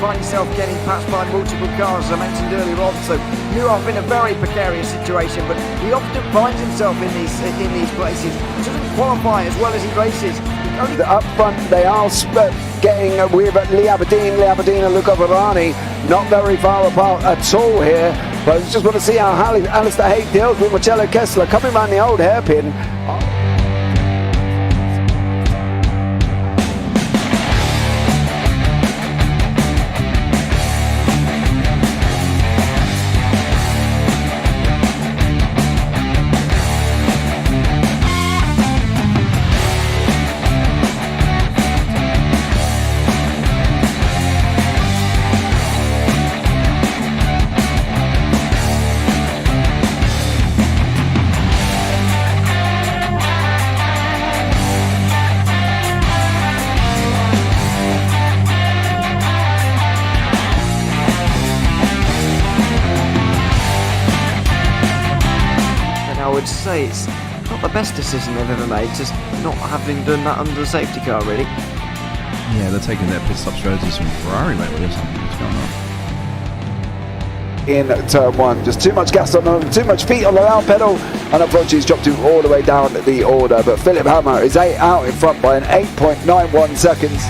find yourself getting passed by multiple cars, as I mentioned earlier on. So you're off in a very precarious situation, but he often finds himself in these places. He doesn't qualify as well as he races. Up front, they are getting with Lee Aberdeen and Luca Varani, not very far apart at all here. But I just want to see how Alistair Haig deals with Marcello Kessler coming around the old hairpin. Say it's not the best decision they've ever made, just not having done that under the safety car, really. Yeah, they're taking their pit stop strategies from Ferrari lately or something. What's going on? In turn one, just too much gas on them, too much feet on the loud pedal, and unfortunately he's dropped him all the way down the order. But Philip Hammer is out in front by an 8.91 seconds.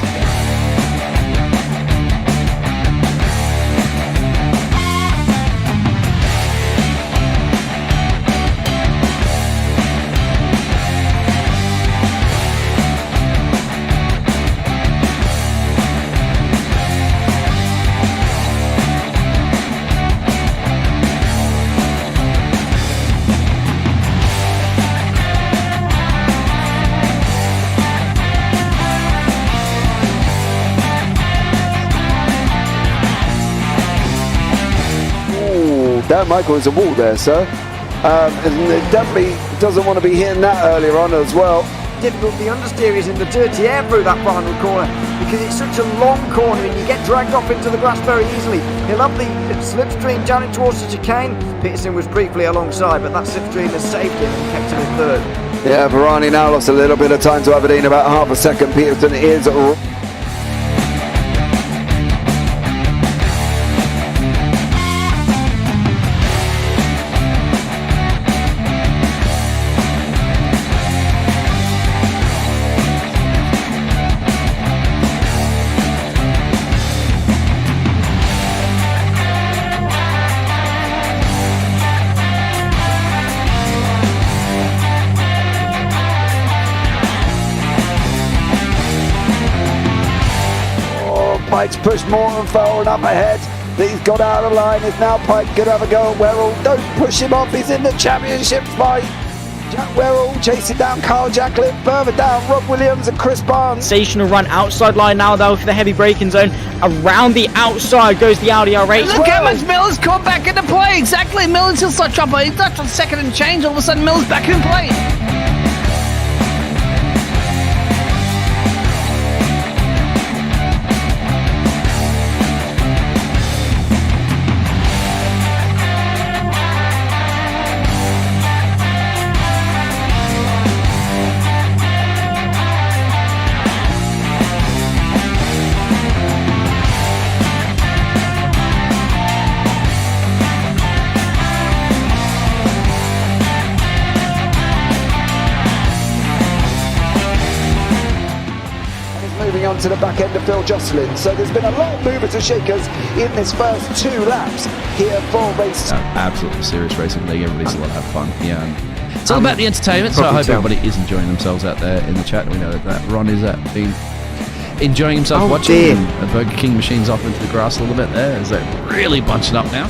Dan Michael is a wall there, sir. And it definitely doesn't want to be hitting that earlier on as well. Difficult, the understeer is in the dirty air through that final corner because it's such a long corner and you get dragged off into the grass very easily. He'll have the slipstream down towards the chicane. Peterson was briefly alongside, but that slipstream has saved him and kept him in third. Yeah, Varani now lost a little bit of time to Aberdeen, about half a second. Peterson is Pike's pushed Morton forward up ahead. He's got out of line. Is now Pike going to have a go at Werrell? Don't push him off. He's in the championship fight. Jack Werrell chasing down Carl Jacklin. Further down, Rob Williams and Chris Barnes. Sensational run outside line now though for the heavy braking zone. Around the outside goes the Audi R8. Look how much Miller's caught back into play. Exactly. Miller's still start trouble. He's left on second and change. All of a sudden Miller's back in play. Moving on to the back end of Phil Jocelyn. So there's been a lot of movers and shakers in this first 2 laps here for race. Absolutely serious racing league. Everybody's a lot have fun. Yeah, it's all about the entertainment. So I hope everybody is enjoying themselves out there in the chat. We know that Ron is enjoying himself watching. And Burger King machine's off into the grass a little bit there. Is that really bunching up now?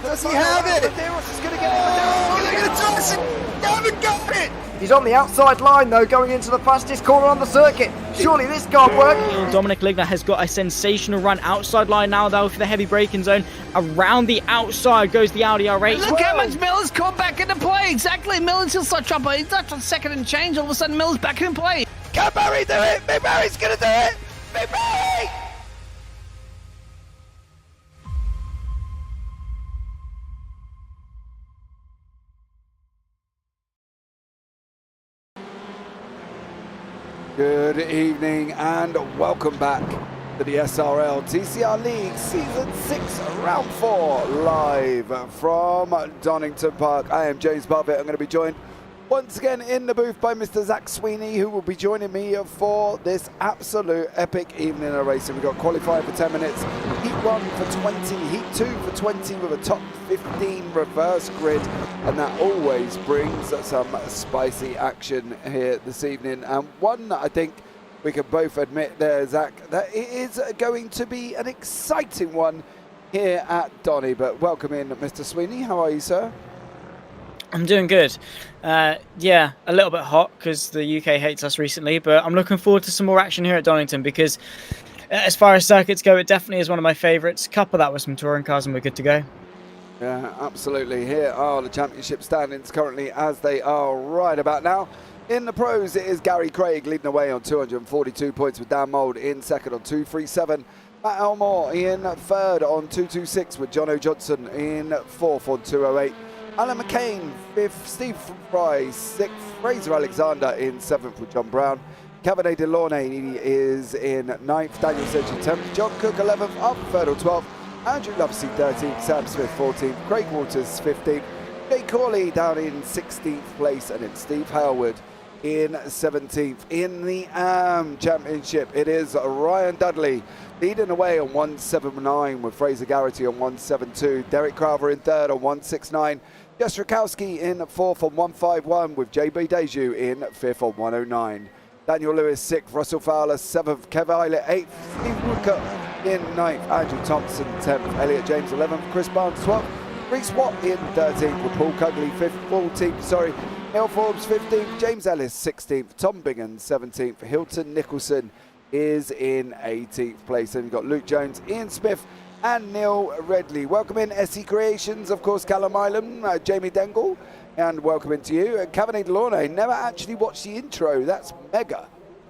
Does he have it? Medeiros is going to get it. Oh, look at the toss! Haven't got it! He's on the outside line though, going into the fastest corner on the circuit. Surely this can't work. Dominic Ligner has got a sensational run outside line now though for the heavy braking zone. Around the outside goes the Audi R8. Look how much Miller's come back into play. Exactly. Miller's still such up. He's not on second and change. All of a sudden, Miller's back in play. Can Barry do it? Big Barry's going to do it! Big Barry! Good evening and welcome back to the SRL TCR League Season 6 Round 4 live from Donington Park. I am James Parfitt. I'm going to be joined once again in the booth by Mr. Zach Sweeney, who will be joining me for this absolute epic evening of racing. We've got qualifying for 10 minutes, Heat 1 for 20, Heat 2 for 20 with a top 15 reverse grid, and that always brings some spicy action here this evening. And one that I think we can both admit there, Zach, that it is going to be an exciting one here at Donny. But welcome in, Mr. Sweeney. How are you, sir? I'm doing good. Yeah, a little bit hot because the UK hates us recently, but I'm looking forward to some more action here at Donington because as far as circuits go, it definitely is one of my favourites. Couple that with some touring cars and we're good to go. Yeah, absolutely. Here are the championship standings currently as they are right about now. In the pros, it is Gary Craig leading the way on 242 points with Dan Mould in second on 237. Matt Elmore in third on 226 with Jono Johnson in fourth on 208. Alan McCain, fifth, Steve Fry, sixth, Fraser Alexander in seventh with John Brown. Cabernet Delaunay is in ninth, Daniel Sedgwick 10th, John Cook 11th, up third or 12th, Andrew Lovesey 13th, Sam Smith 14th, Craig Waters 15th, Jay Corley down in 16th place, and then Steve Hailwood in 17th. In the AM Championship, it is Ryan Dudley leading away on 179 with Fraser Garrity on 172, Derek Carver in third on 169, Jess Rakowski in fourth on 151 with JB Deju in fifth on 109. Daniel Lewis sixth, Russell Fowler seventh, Kev Eilert eighth, Steve Woodcock in ninth, Andrew Thompson 10th, Elliot James 11th, Chris Barnes 12th, Reece Watt in 13th with Paul Cugley 14th, Neil Forbes 15th, James Ellis 16th, Tom Bingham 17th, Hilton Nicholson is in 18th place, and you've got Luke Jones, Ian Smith and Neil Redley. Welcome in SE Creations, of course, Callum Ilam, Jamie Dengle, and welcome into you. And Cabernet Delaunay, never actually watched the intro, that's mega.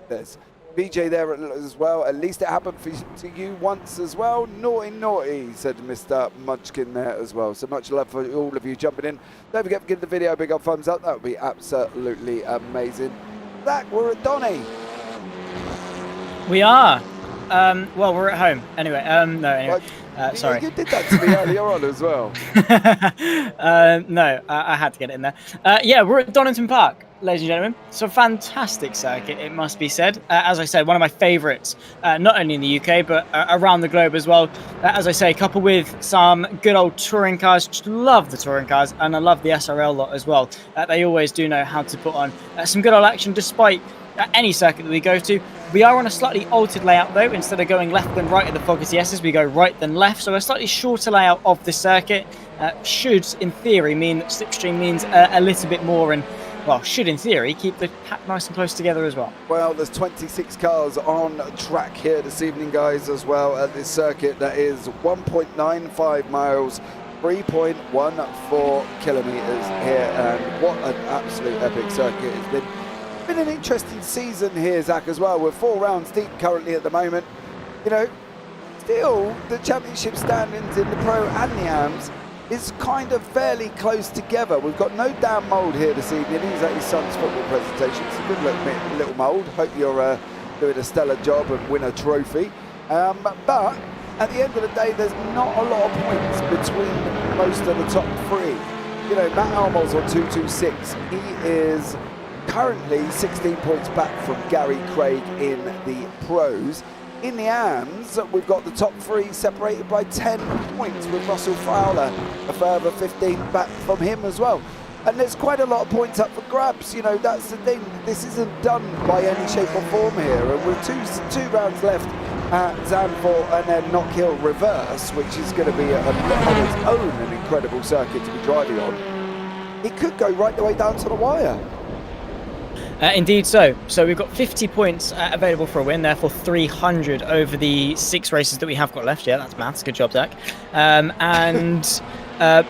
There's VJ there as well, at least it happened to you once as well. Naughty, said Mr. Munchkin there as well. So much love for all of you jumping in. Don't forget to give the video a big old thumbs up, that would be absolutely amazing. Zach, we're at Donny. We are. Well, we're at home. Anyway, sorry. You did that to me earlier on as well. No, I had to get it in there. Yeah, we're at Donington Park, ladies and gentlemen. It's a fantastic circuit, it must be said. As I said, one of my favourites, not only in the UK, but around the globe as well. As I say, coupled with some good old touring cars. Just love the touring cars, and I love the SRL lot as well. They always do know how to put on some good old action, despite any circuit that we go to. We are on a slightly altered layout though. Instead of going left then right at the Focus ESs, we go right then left. So a slightly shorter layout of the circuit should, in theory, mean that slipstream means a little bit more, and well, should in theory keep the pack nice and close together as well. Well, there's 26 cars on track here this evening, guys, as well at this circuit that is 1.95 miles, 3.14 kilometers here, and what an absolute epic circuit it's been an interesting season here, Zach, as well. We're 4 rounds deep currently at the moment. You know, still the championship standings in the Pro and the AMS is kind of fairly close together. We've got no Dan Mould here this evening. He's at his son's football presentation. It's a good look, little Mould. Hope you're doing a stellar job and win a trophy. But at the end of the day, there's not a lot of points between most of the top 3. You know, Matt Elmore's on 226. He is currently 16 points back from Gary Craig in the pros. In the AMS, we've got the top 3 separated by 10 points, with Russell Fowler a further 15 back from him as well. And there's quite a lot of points up for grabs. You know, that's the thing. This isn't done by any shape or form here. And with two rounds left at Zandvoort and then Knock Hill reverse, which is going to be on its own an incredible circuit to be driving on, it could go right the way down to the wire. Indeed so. So we've got 50 points available for a win, therefore 300 over the 6 races that we have got left. Yeah, that's maths. Good job, Zach. And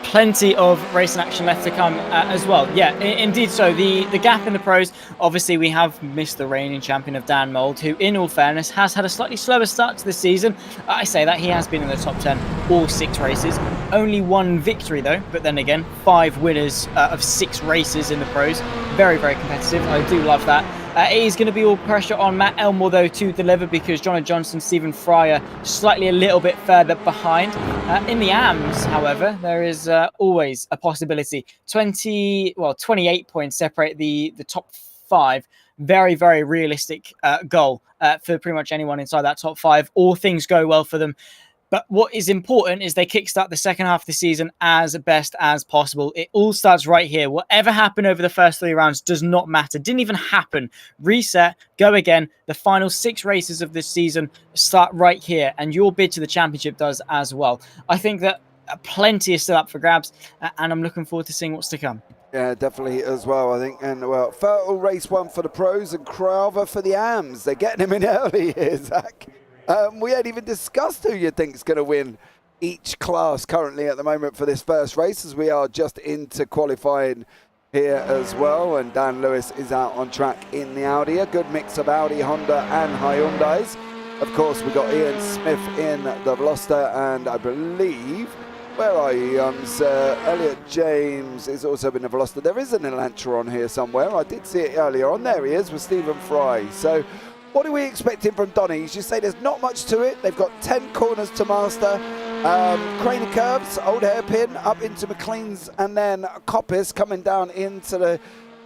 plenty of racing action left to come as well. Yeah, indeed so. The gap in the pros, obviously we have missed the reigning champion of Dan Mould, who in all fairness has had a slightly slower start to the season. I say that he has been in the top 10 all 6 races. Only 1 victory though, but then again 5 winners of 6 races in the pros. Very, very competitive. I do love that. It is going to be all pressure on Matt Elmore though to deliver, because John Johnson, Stephen Fryer slightly a little bit further behind. In the AMs, however, there is always a possibility. 28 points separate the top 5. Very, very realistic goal for pretty much anyone inside that top 5. All things go well for them. But what is important is they kickstart the second half of the season as best as possible. It all starts right here. Whatever happened over the first 3 rounds does not matter. Didn't even happen. Reset, go again. The final 6 races of this season start right here, and your bid to the championship does as well. I think that plenty is still up for grabs, and I'm looking forward to seeing what's to come. Yeah, definitely as well, I think. And well, Fertile race 1 for the pros and Crowther for the AMs. They're getting him in early here, Zach. We ain't even discussed who you think is going to win each class currently at the moment for this first race, as we are just into qualifying here as well. And Dan Lewis is out on track in the Audi. A good mix of Audi, Honda and Hyundais. Of course, we got Ian Smith in the Veloster, and I believe, where are you, Sir Elliot James is also in the Veloster. There is an Elantra on here somewhere. I did see it earlier on. There he is with Stephen Fry. So what are we expecting from Donny? You say there's not much to it. They've got 10 corners to master. Crane curves, old hairpin up into McLean's, and then Coppice coming down into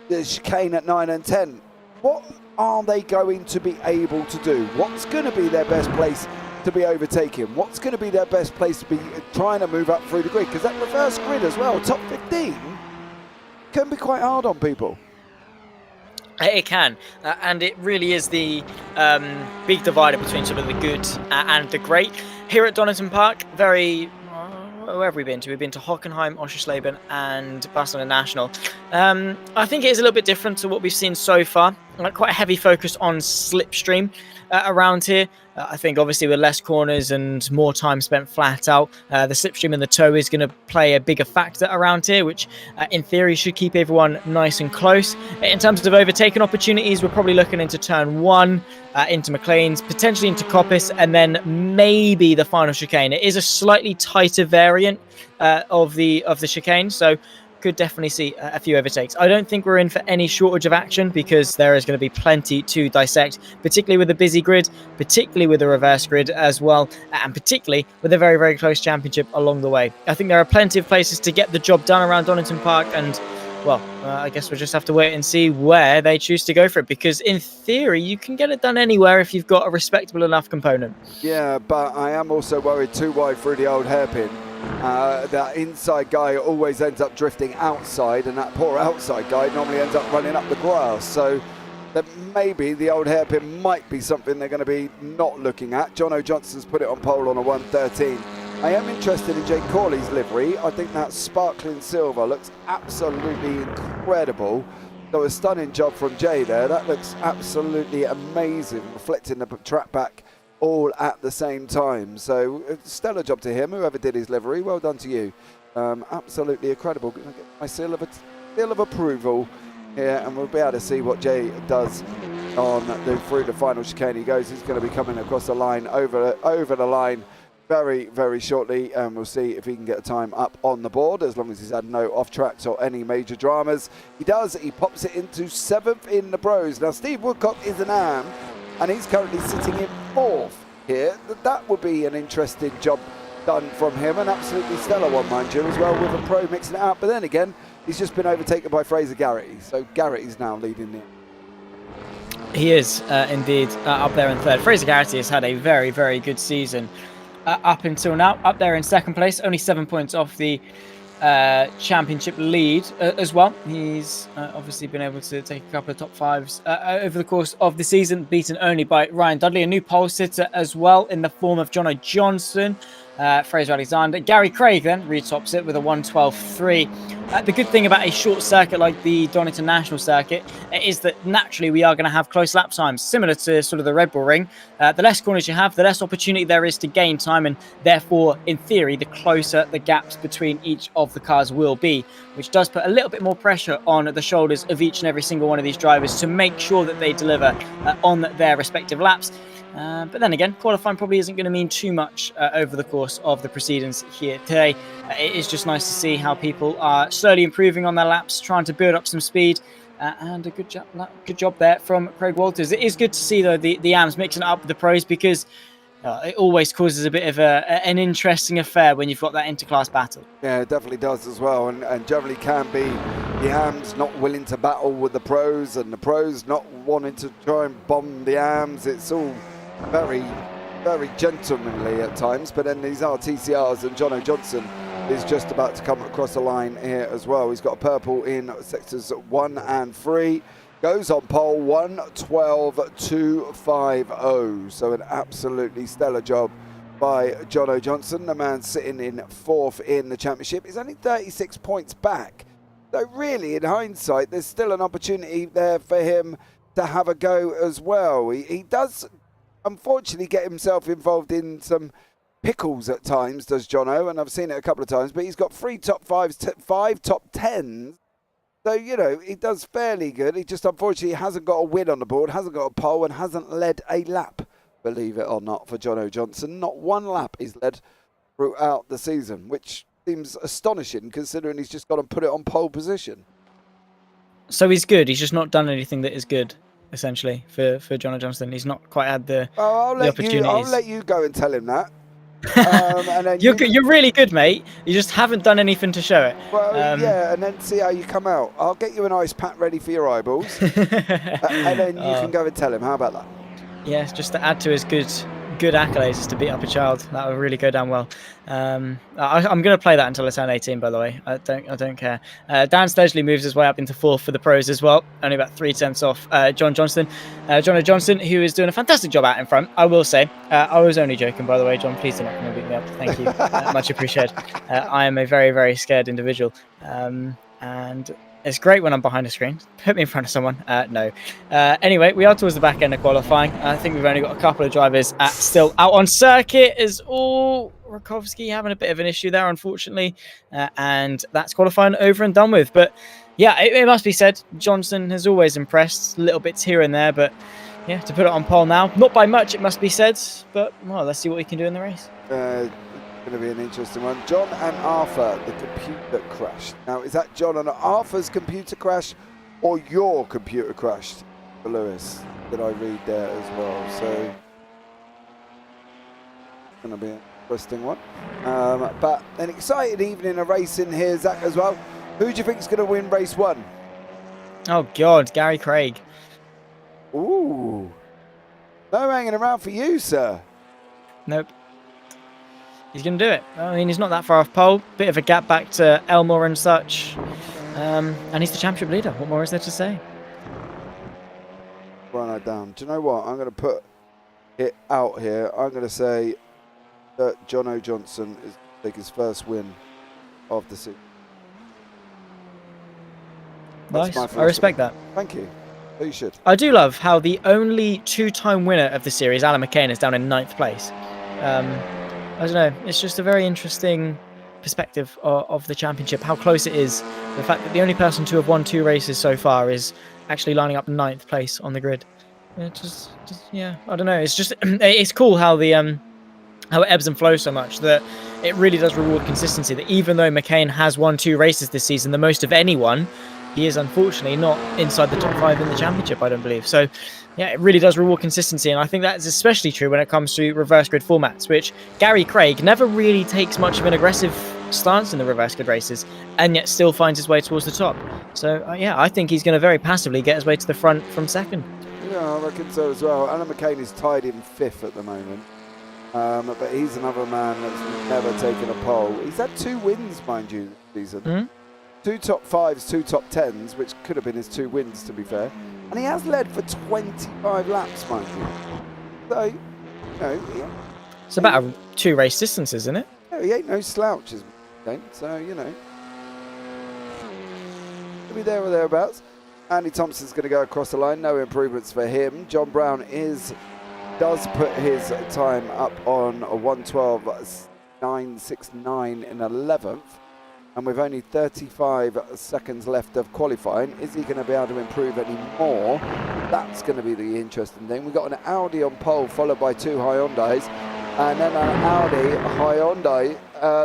the chicane at 9 and 10. What are they going to be able to do? What's going to be their best place to be overtaking? What's going to be their best place to be trying to move up through the grid? Because that reverse grid as well, top 15, can be quite hard on people. It can, and it really is the big divider between some of the good and the great. Here at Donington Park, where have we been to? We've been to Hockenheim, Oschersleben and Barcelona National. I think it is a little bit different to what we've seen so far. Quite a heavy focus on slipstream around here. I think obviously with less corners and more time spent flat out, the slipstream and the toe is going to play a bigger factor around here, which in theory should keep everyone nice and close. In terms of overtaking opportunities, we're probably looking into turn 1, into McLean's, potentially into Coppice, and then maybe the final chicane. It is a slightly tighter variant of the chicane, so could definitely see a few overtakes. I don't think we're in for any shortage of action, because there is going to be plenty to dissect, particularly with a busy grid, particularly with a reverse grid as well, and particularly with a very, very close championship along the way. I think there are plenty of places to get the job done around Donington Park, and well, I guess we'll just have to wait and see where they choose to go for it, because in theory you can get it done anywhere if you've got a respectable enough component. Yeah, but I am also worried too wide through the old hairpin. That inside guy always ends up drifting outside, and that poor outside guy normally ends up running up the grass. So that maybe the old hairpin might be something they're going to be not looking at. Jono Johnson's put it on pole on a 1:13. I am interested in Jake Corley's livery. I think that sparkling silver looks absolutely incredible. So a stunning job from Jay there. That looks absolutely amazing, reflecting the track back all at the same time. So stellar job to him, whoever did his livery. Well done to you. Absolutely incredible. Gonna get my seal of approval here, and we'll be able to see what Jay does on through the final chicane. He goes. He's going to be coming across the line, over the line very, very shortly, and we'll see if he can get a time up on the board, as long as he's had no off tracks or any major dramas. He does. He pops it into 7th in the pros. Now Steve Woodcock is an AM, and he's currently sitting in 4th here. That would be an interesting job done from him, an absolutely stellar one, mind you, as well, with a pro mixing it out. But then again, he's just been overtaken by Fraser Garrity, so Garrity's now leading the... He is indeed up there in 3rd. Fraser Garrity has had a very, very good season up until now. Up there in 2nd place, only 7 points off the championship lead as well. He's obviously been able to take a couple of top fives over the course of the season, beaten only by Ryan Dudley, a new pole sitter as well in the form of Jono Johnson. Fraser Alexander. Gary Craig then retops it with a 1:12.3. The good thing about a short circuit like the Donington National Circuit is that naturally we are going to have close lap times, similar to sort of the Red Bull Ring. The less corners you have, the less opportunity there is to gain time, and therefore, in theory, the closer the gaps between each of the cars will be, which does put a little bit more pressure on the shoulders of each and every single one of these drivers to make sure that they deliver on their respective laps. But then again, qualifying probably isn't going to mean too much over the course of the proceedings here today. It is just nice to see how people are slowly improving on their laps, trying to build up some speed, and a good job there from Craig Walters. It is good to see, though, the AMs mixing it up with the pros, because it always causes a bit of an interesting affair when you've got that interclass battle. Yeah, it definitely does as well, and generally can be the AMs not willing to battle with the pros, and the pros not wanting to try and bomb the AMs. It's all very, very gentlemanly at times, but then these are TCRs, and Jono Johnson is just about to come across the line here as well. He's got a purple in sectors 1 and 3. Goes on pole 1:12.250. So an absolutely stellar job by Jono Johnson. The man sitting in 4th in the championship. He's only 36 points back. So really, in hindsight, there's still an opportunity there for him to have a go as well. He does, unfortunately, get himself involved in some pickles at times, does Jono, and I've seen it a couple of times, but he's got 3 top 5s, 5 top 10s. So, you know, he does fairly good. He just, unfortunately, hasn't got a win on the board, hasn't got a pole, and hasn't led a lap, believe it or not, for Jono Johnson. Not one lap he's led throughout the season, which seems astonishing considering he's just got to put it on pole position. So he's good. He's just not done anything that is good, essentially, for Jono Johnson. He's not quite had the opportunities. I'll let you go and tell him that. And then you're really good, mate. You just haven't done anything to show it. Well, yeah, and then see how you come out. I'll get you an ice pack ready for your eyeballs, and then you can go and tell him. How about that? Yes, just to add to his good accolades, is to beat up a child. That would really go down well. I'm going to play that until I turn 18, by the way. I don't care. Dan Sledgley moves his way up into 4th for the pros as well, only about 3/10 off Jono Johnson, who is doing a fantastic job out in front, I will say. I was only joking, by the way, John. Please do not come and beat me up. Thank you. Much appreciated. I am a very, very scared individual. And it's great when I'm behind a screen. Put me in front of someone. No. Anyway, we are towards the back end of qualifying. I think we've only got a couple of drivers still out on circuit. Is all Rakovsky having a bit of an issue there, unfortunately. And that's qualifying over and done with. But yeah, it must be said, Johnson has always impressed. Little bits here and there, but yeah, to put it on pole now, not by much, it must be said. But well, let's see what he can do in the race. Going to be an interesting one. John and Arthur, the computer crashed. Now, is that John and Arthur's computer crash or your computer crashed for Lewis? Did I read there as well? So, it's going to be an interesting one. But an exciting evening of racing here, Zach, as well. Who do you think is going to win race 1? Oh, God, Gary Craig. Ooh. No hanging around for you, sir. Nope. He's going to do it. I mean, he's not that far off pole. Bit of a gap back to Elmore and such. And he's the championship leader. What more is there to say? Write that down. Do you know what? I'm going to put it out here. I'm going to say that Jono Johnson is take his first win of the season. Nice. I respect that. Thank you. Oh, you should. I do love how the only 2-time winner of the series, Alan McCain, is down in 9th place. I don't know, it's just a very interesting perspective of the championship, how close it is. The fact that the only person to have won 2 races so far is actually lining up 9th place on the grid. Yeah, I don't know. It's just, it's cool how how it ebbs and flows so much that it really does reward consistency. That even though McCain has won 2 races this season, the most of anyone, he is unfortunately not inside the top 5 in the championship, I don't believe. So, yeah, it really does reward consistency, and I think that is especially true when it comes to reverse grid formats, which Gary Craig never really takes much of an aggressive stance in the reverse grid races, and yet still finds his way towards the top. So, yeah, I think he's going to very passively get his way to the front from 2nd. Yeah, I reckon so as well. Alan McCain is tied in 5th at the moment. But he's another man that's never taken a pole. He's had 2 wins, mind you, this season. 2 top 5s, 2 top 10s, which could have been his 2 wins, to be fair. And he has led for 25 laps, mind you. So, you know, It's about 2 race distances, isn't it? he ain't no slouch, so, you know. He'll be there or thereabouts. Andy Thompson's going to go across the line. No improvements for him. John Brown does put his time up on a 1:12.969 in 11th. And with only 35 seconds left of qualifying, is he going to be able to improve any more? That's going to be the interesting thing. We've got an Audi on pole, followed by 2 Hyundais. And then an Audi, a Hyundai.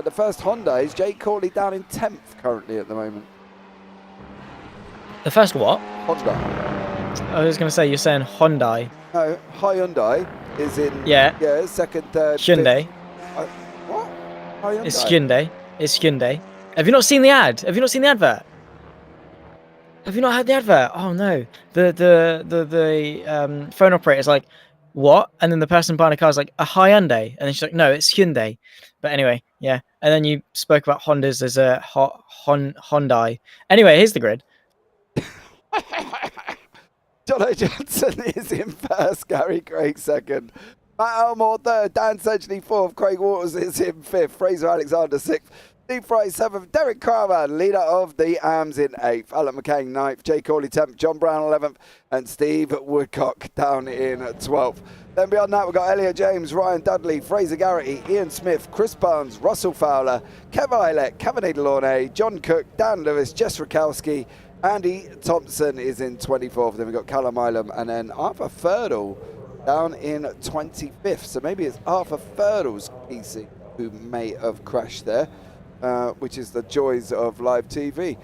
The first Honda is Jake Corley down in 10th currently at the moment. The first what? Honda. I was going to say, you're saying Hyundai. No, Hyundai is in second, third, Hyundai. fifth. What? Hyundai. It's Hyundai. It's Hyundai. Have you not seen the ad? Have you not seen the advert? Have you not had the advert? Oh no. The phone operator's like, what? And then the person buying a car is like, a Hyundai. And then she's like, no, it's Hyundai. But anyway, yeah. And then you spoke about Hondas as a Hyundai. Anyway, here's the grid. Jono Johnson is in first, Gary Craig second, Matt Elmore third, Dan Sedgley fourth, Craig Waters is in fifth, Fraser Alexander sixth, Steve Fry seventh, Derek Crowman, leader of the AMS in eighth, Alan McCain ninth, Jay Corley 10th, John Brown 11th, and Steve Woodcock down in 12th. Then beyond that, we've got Elliot James, Ryan Dudley, Fraser Garrity, Ian Smith, Chris Barnes, Russell Fowler, Kev Eilert, Kevin Delaunay, John Cook, Dan Lewis, Jess Rakowski, Andy Thompson is in 24th. Then we've got Callum Ilam and then Arthur Ferdle down in 25th. So maybe it's Arthur Ferdle's PC who may have crashed there, which is the joys of live TV.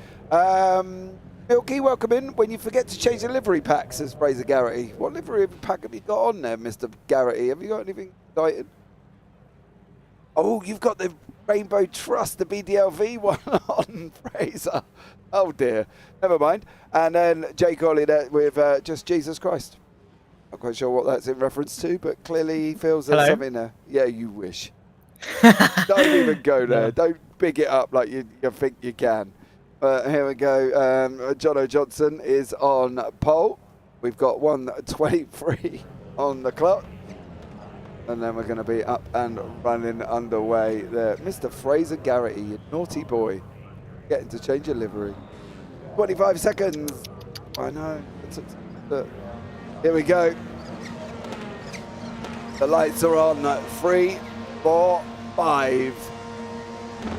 Milky, welcome in. When you forget to change the livery pack, says Fraser Garrity. What livery pack have you got on there, Mr. Garrity? Have you got anything exciting? Oh, you've got the Rainbow Trust, the BDLV one on, Fraser. Oh dear, never mind. And then Jay Corley there with just Jesus Christ. Not quite sure what that's in reference to, but clearly he feels there's something there. Yeah, you wish. Don't even go there. No. Don't big it up like you think you can. Here we go. Jono Johnson is on pole. We've got 1:23 on the clock. And then we're going to be up and running underway there. Mr. Fraser Garrity, you naughty boy. Getting to change your livery. 25 seconds. I know. Here we go. The lights are on. 3, 4, 5.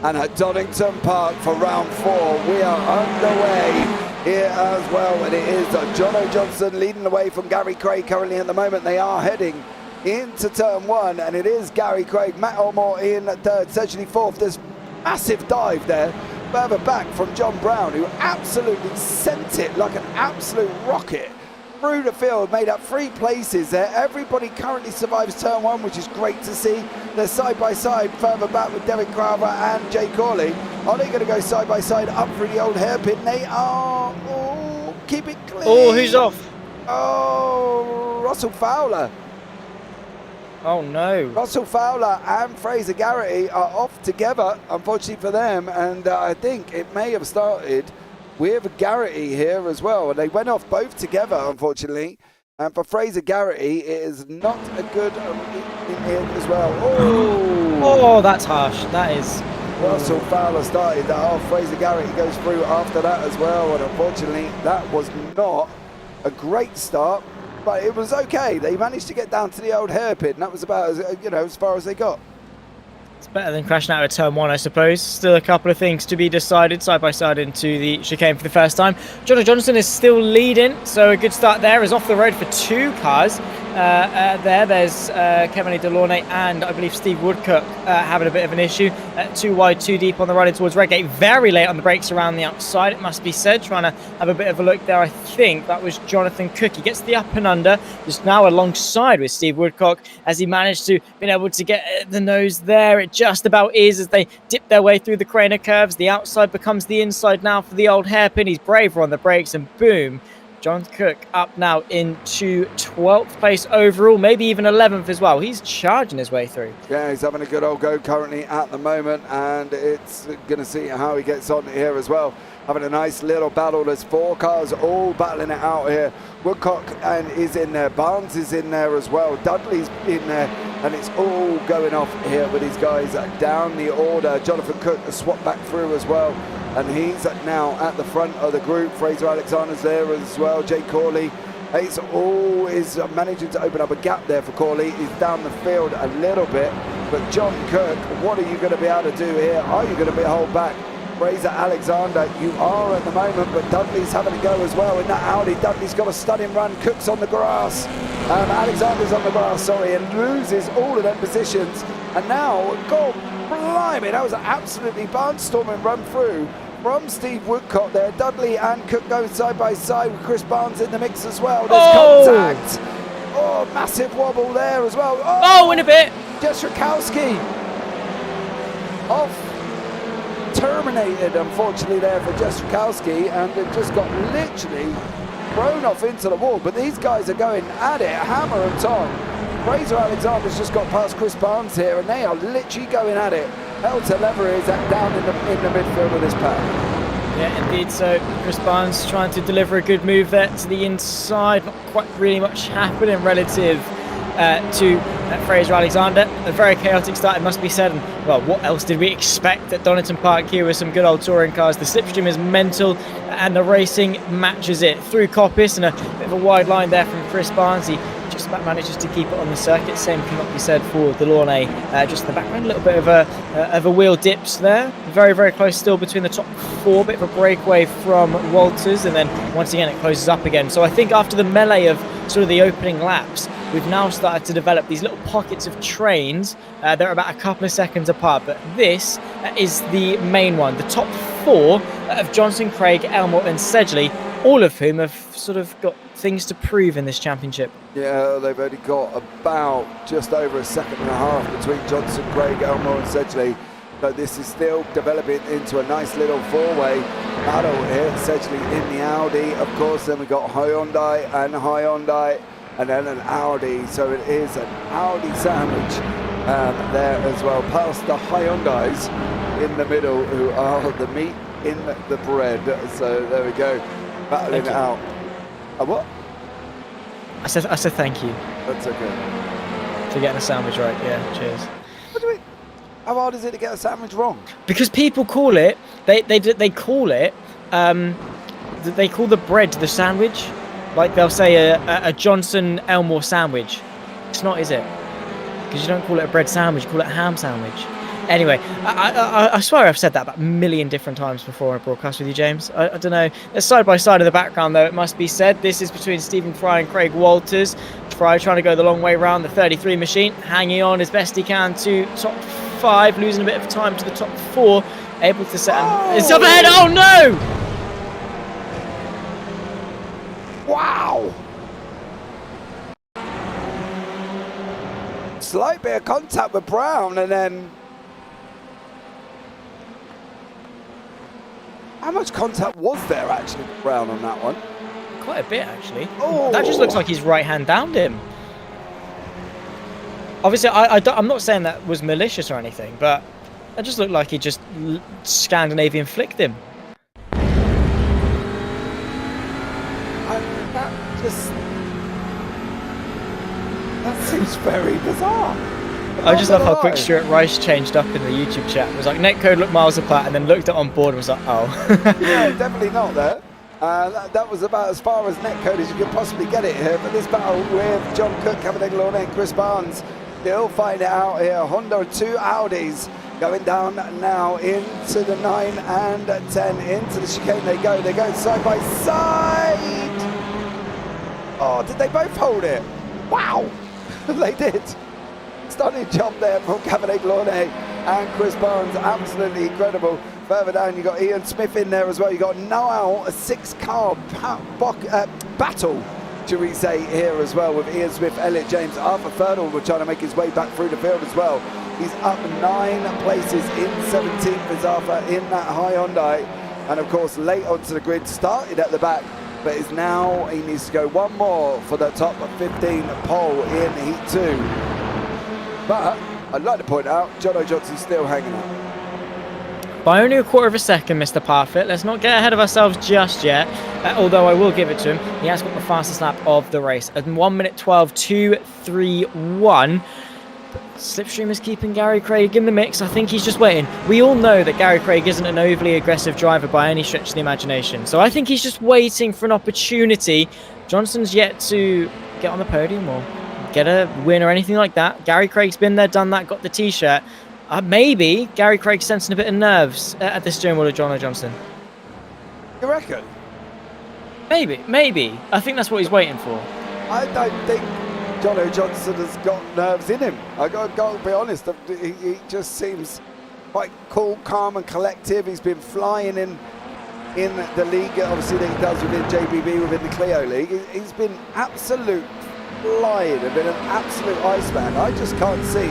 And at Donington Park for round 4, we are underway here as well. And it is Jono Johnson leading the way from Gary Craig currently at the moment. They are heading into turn 1, and it is Gary Craig, Matt Elmore in third, Sedgley fourth. There's massive dive there further back from John Brown, who absolutely sent it like an absolute rocket through the field, made up 3 places there. Everybody currently survives turn 1, which is great to see. They're side by side further back with Derek Crowther and Jay Corley. Are they going to go side by side up through the old hairpin? They are. Oh, keep it clean. Oh, who's off? Oh, Russell Fowler. Oh no. Russell Fowler and Fraser Garrity are off together, unfortunately for them, and I think it may have started with Garrity here as well, and they went off both together, unfortunately. And for Fraser Garrity, it is not a good in here as well. Oh, that's harsh. That is. Russell Fowler started that off. Fraser Garrity goes through after that as well, and unfortunately, that was not a great start. But it was okay. They managed to get down to the old hairpin. That was about as far as they got. It's better than crashing out of turn 1, I suppose. Still a couple of things to be decided side by side into the chicane for the first time. Jono Johnson is still leading, so a good start there. Is off the road for 2 cars. There's Kevin Delaunay and I believe Steve Woodcock having a bit of an issue. 2 wide, 2 deep on the run in towards Redgate. Very late on the brakes around the outside, it must be said. Trying to have a bit of a look there. I think that was Jonathan Cook. He gets the up and under. Just now alongside with Steve Woodcock as he managed to be able to get the nose there. It just about is as they dip their way through the Craner curves. The outside becomes the inside now for the old hairpin. He's braver on the brakes and boom. John Cook up now into 12th place overall, maybe even 11th as well. He's charging his way through. Yeah, he's having a good old go currently at the moment, and it's going to see how he gets on here as well. Having a nice little battle. There's 4 cars all battling it out here. Woodcock is in there. Barnes is in there as well. Dudley's in there, and it's all going off here with these guys down the order. Jonathan Cook has swapped back through as well, and he's now at the front of the group. Fraser Alexander's there as well. Jake Corley is managing to open up a gap there for Corley. He's down the field a little bit, but John Cook, what are you going to be able to do here? Are you going to be held back? Fraser Alexander, you are at the moment, but Dudley's having a go as well in that Audi. Dudley's got a stunning run. Cook's on the grass. Alexander's on the grass, sorry, and loses all of them positions. And now, God blimey, that was an absolutely barnstorming run through from Steve Woodcock there. Dudley and Cook go side by side with Chris Barnes in the mix as well. There's contact. Oh, massive wobble there as well. Oh, in a bit. Jess Rakowski off. Terminated, unfortunately, there for Jess Rakowski, and it just got literally thrown off into the wall. But these guys are going at it, hammer and tong. Fraser Alexander's just got past Chris Barnes here, and they are literally going at it. Hell to lever is down in the midfield of this pack. Yeah, indeed. So Chris Barnes trying to deliver a good move there to the inside. Not quite really much happening relative to Fraser Alexander. A very chaotic start, it must be said. And, well, what else did we expect at Donington Park here with some good old touring cars? The slipstream is mental, and the racing matches it through Coppice, and a bit of a wide line there from Chris Barnes. He just about manages to keep it on the circuit. Same cannot be said for Delaunay. Just in the background, a little bit of a wheel dips there. Very, very close still between the top 4. Bit of a breakaway from Walters, and then once again it closes up again. So I think after the melee of sort of the opening laps, we've now started to develop these little pockets of trains. They're about a couple of seconds apart, but this is the main one. The top 4 of Johnson, Craig, Elmore and Sedgley, all of whom have sort of got things to prove in this championship. Yeah, they've only got about just over a second and a half between Johnson, Craig, Elmore and Sedgley. But this is still developing into a nice little 4-way battle here. Sedgley in the Audi, of course. Then we've got Hyundai, and then an Audi. So it is an Audi sandwich there as well. Past the Hyundais in the middle, who are the meat in the bread. So there we go, battling it out. What? I said thank you. That's okay. For getting a sandwich right, yeah, cheers. What do we... How hard is it to get a sandwich wrong? Because people call it, they call it, they call the bread the sandwich. Like they'll say a Johnson Elmore sandwich. It's not, is it? Because you don't call it a bread sandwich, you call it a ham sandwich. Anyway, I swear I've said that about a million different times before I broadcast with you, James. I don't know. They're side by side in the background, though, it must be said. This is between Stephen Fry and Craig Walters. Fry trying to go the long way round the 33 machine, hanging on as best he can to top 5, losing a bit of time to the top 4, able to set it's up ahead. Oh no! Wow! Slight bit of contact with Brown, and then how much contact was there actually with Brown on that one? Quite a bit, actually. Oh. That just looks like his right hand downed him. Obviously, I'm not saying that was malicious or anything, but it just looked like he just Scandinavian flicked him. That seems very bizarre. I just love how quick Stuart Rice changed up in the YouTube chat. It was like netcode looked miles apart, and then looked at on board and was like, oh. Yeah, definitely not there. That was about as far as netcode as you could possibly get it here. But this battle with John Cook, Kevin Eglon and Chris Barnes, they'll find it out here. Honda 2 Audis going down now into the 9 and 10. Into the chicane they go. They go side by side. Oh, did they both hold it? Wow. They did. Stunning job there from Cabernet Glorne and Chris Barnes. Absolutely incredible. Further down, you got Ian Smith in there as well. You got Noel, a 6-car battle, should we say, here as well, with Ian Smith, Elliot James, Arthur Ferdal. We're trying to make his way back through the field as well. He's up 9 places. In 17th is Arthur in that high Hyundai. And of course, late onto the grid, started at the back. but is now, he needs to go one more for the top 15 pole in Heat 2. But I'd like to point out, Jono Johnson's still hanging out. By only a quarter of a second, Mr. Parfitt. Let's not get ahead of ourselves just yet. Although I will give it to him. He has got the fastest lap of the race. At 1 minute 12.231. Slipstream is keeping Gary Craig in the mix. I think he's just waiting. We all know that Gary Craig isn't an overly aggressive driver by any stretch of the imagination. So I think he's just waiting for an opportunity. Johnson's yet to get on the podium or get a win or anything like that. Gary Craig's been there, done that, got the T-shirt. Maybe Gary Craig's sensing a bit of nerves at the steering wheel of Jono Johnson. You reckon? Maybe. I think that's what he's waiting for. I don't think Jono Johnson has got nerves in him. I got to be honest. He just seems quite cool, calm, and collective. He's been flying in the league, obviously, that he does within JPB, within the Clio League. He's been absolute flying and been an absolute Iceman. I just can't see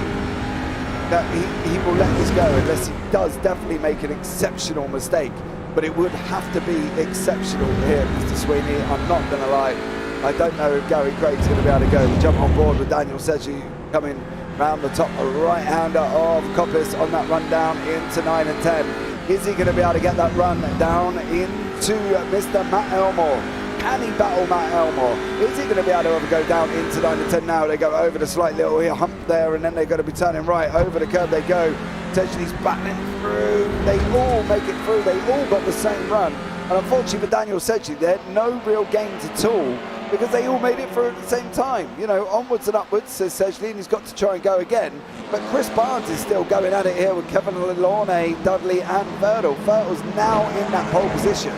that he will let this go unless he does definitely make an exceptional mistake. But it would have to be exceptional here, Mr. Sweeney. I'm not going to lie. I don't know if Gary Craig's going to be able to go jump on board with Daniel Sedgley coming round the top right-hander of Coppice on that run down into 9 and 10. Is he going to be able to get that run down into Mr. Matt Elmore? Can he battle Matt Elmore? Is he going to be able to go down into 9 and 10 now? They go over the slight little hump there, and then they're going to be turning right over the curb. They go. Sedgley's battling through. They all make it through. They all got the same run. And unfortunately for Daniel Sedgley, they had no real gains at all because they all made it through at the same time. You know, onwards and upwards, says Sedgley, and he's got to try and go again. But Chris Barnes is still going at it here with Kevin Launay, Dudley and Verdal. Verdal's now in that pole position.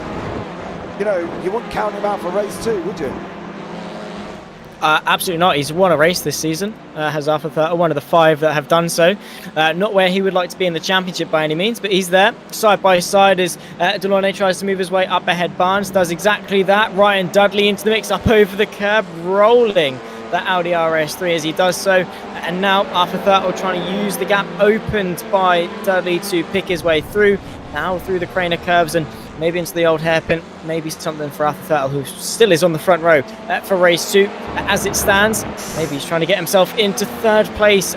You know, you wouldn't count him out for race 2, would you? Absolutely not. He's won a race this season, has Arthur Thurtle, one of the 5 that have done so. Not where he would like to be in the championship by any means, but he's there side by side as Delaunay tries to move his way up ahead. Barnes does exactly that. Ryan Dudley into the mix, up over the curb, rolling that Audi RS3 as he does so. And now Arthur Thurtle trying to use the gap opened by Dudley to pick his way through. Now through the Craner curves and maybe into the old hairpin, maybe something for Arthur Thurtle, who still is on the front row for race 2 as it stands. Maybe he's trying to get himself into 3rd place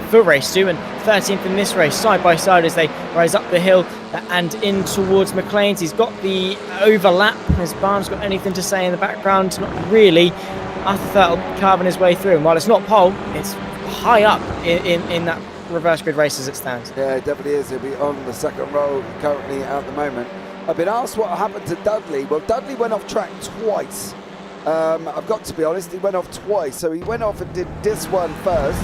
for race 2 and 13th in this race, side by side as they rise up the hill and in towards McLean's. He's got the overlap. Has Barnes got anything to say in the background? Not really. Arthur Thurtle carving his way through, and while it's not pole, it's high up in that reverse grid race as it stands. Yeah, it definitely is. He'll be on the 2nd row currently at the moment. I've been asked what happened to Dudley. Well, Dudley went off track twice. I've got to be honest, he went off twice. So he went off and did this one first.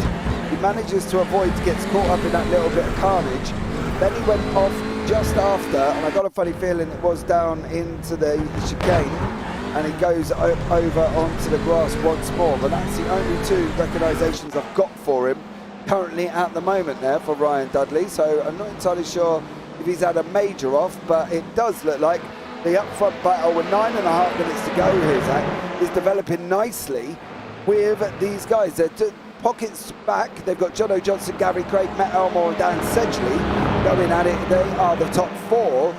He manages to avoid, gets caught up in that little bit of carnage. Then he went off just after, and I got a funny feeling it was down into the chicane, and he goes over onto the grass once more. But that's the only 2 recognisations I've got for him currently at the moment there for Ryan Dudley. So I'm not entirely sure if he's had a major off, but it does look like the up-front battle with 9.5 minutes to go here, Zach, is developing nicely with these guys. They're pockets back. They've got Jono Johnson, Gary Craig, Matt Elmore and Dan Sedgley going at it. They are the top 4.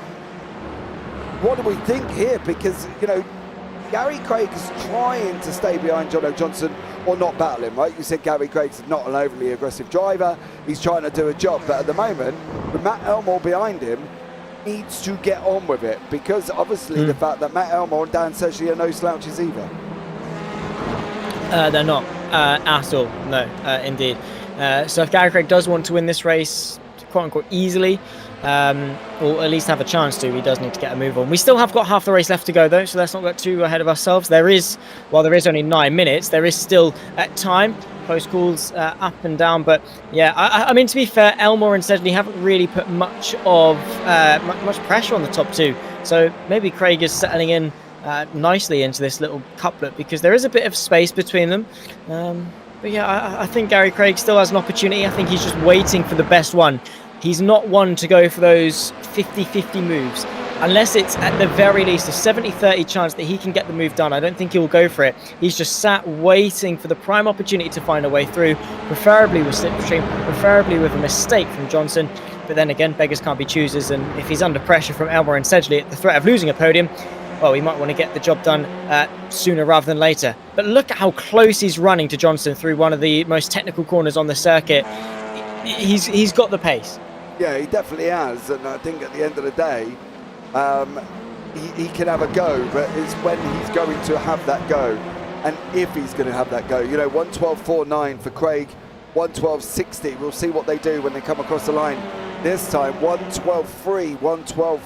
What do we think here? Because, you know, Gary Craig is trying to stay behind Jono Johnson or not battle him, right? You said Gary Craig's not an overly aggressive driver. He's trying to do a job. But at the moment, with Matt Elmore behind him, needs to get on with it because obviously the fact that Matt Elmore and Dan Sedgley are no slouches either. They're not at all, no, indeed. So if Gary Craig does want to win this race, quote-unquote, easily, or at least have a chance to, he does need to get a move on. We still have got half the race left to go though, so let's not get too ahead of ourselves. There is only 9 minutes, there is still time. Close calls up and down, but yeah, I mean, to be fair, Elmore and Sedgley haven't really put much pressure on the top 2, so maybe Craig is settling in nicely into this little couplet because there is a bit of space between them. But yeah, I think Gary Craig still has an opportunity. I think he's just waiting for the best one. He's not one to go for those 50-50 moves. Unless it's at the very least a 70-30 chance that he can get the move done, I don't think he'll go for it. He's just sat waiting for the prime opportunity to find a way through, preferably with slipstream, preferably with a mistake from Johnson. But then again, beggars can't be choosers, and if he's under pressure from Elmore and Sedgley at the threat of losing a podium, well, he might want to get the job done sooner rather than later. But look at how close he's running to Johnson through one of the most technical corners on the circuit. He's got the pace. Yeah, he definitely has, and I think at the end of the day, he can have a go, but it's when he's going to have that go, and if he's going to have that go. You know, 1:12.49 for Craig, 1:12.60. We'll see what they do when they come across the line this time. 1:12.3, 1:12.4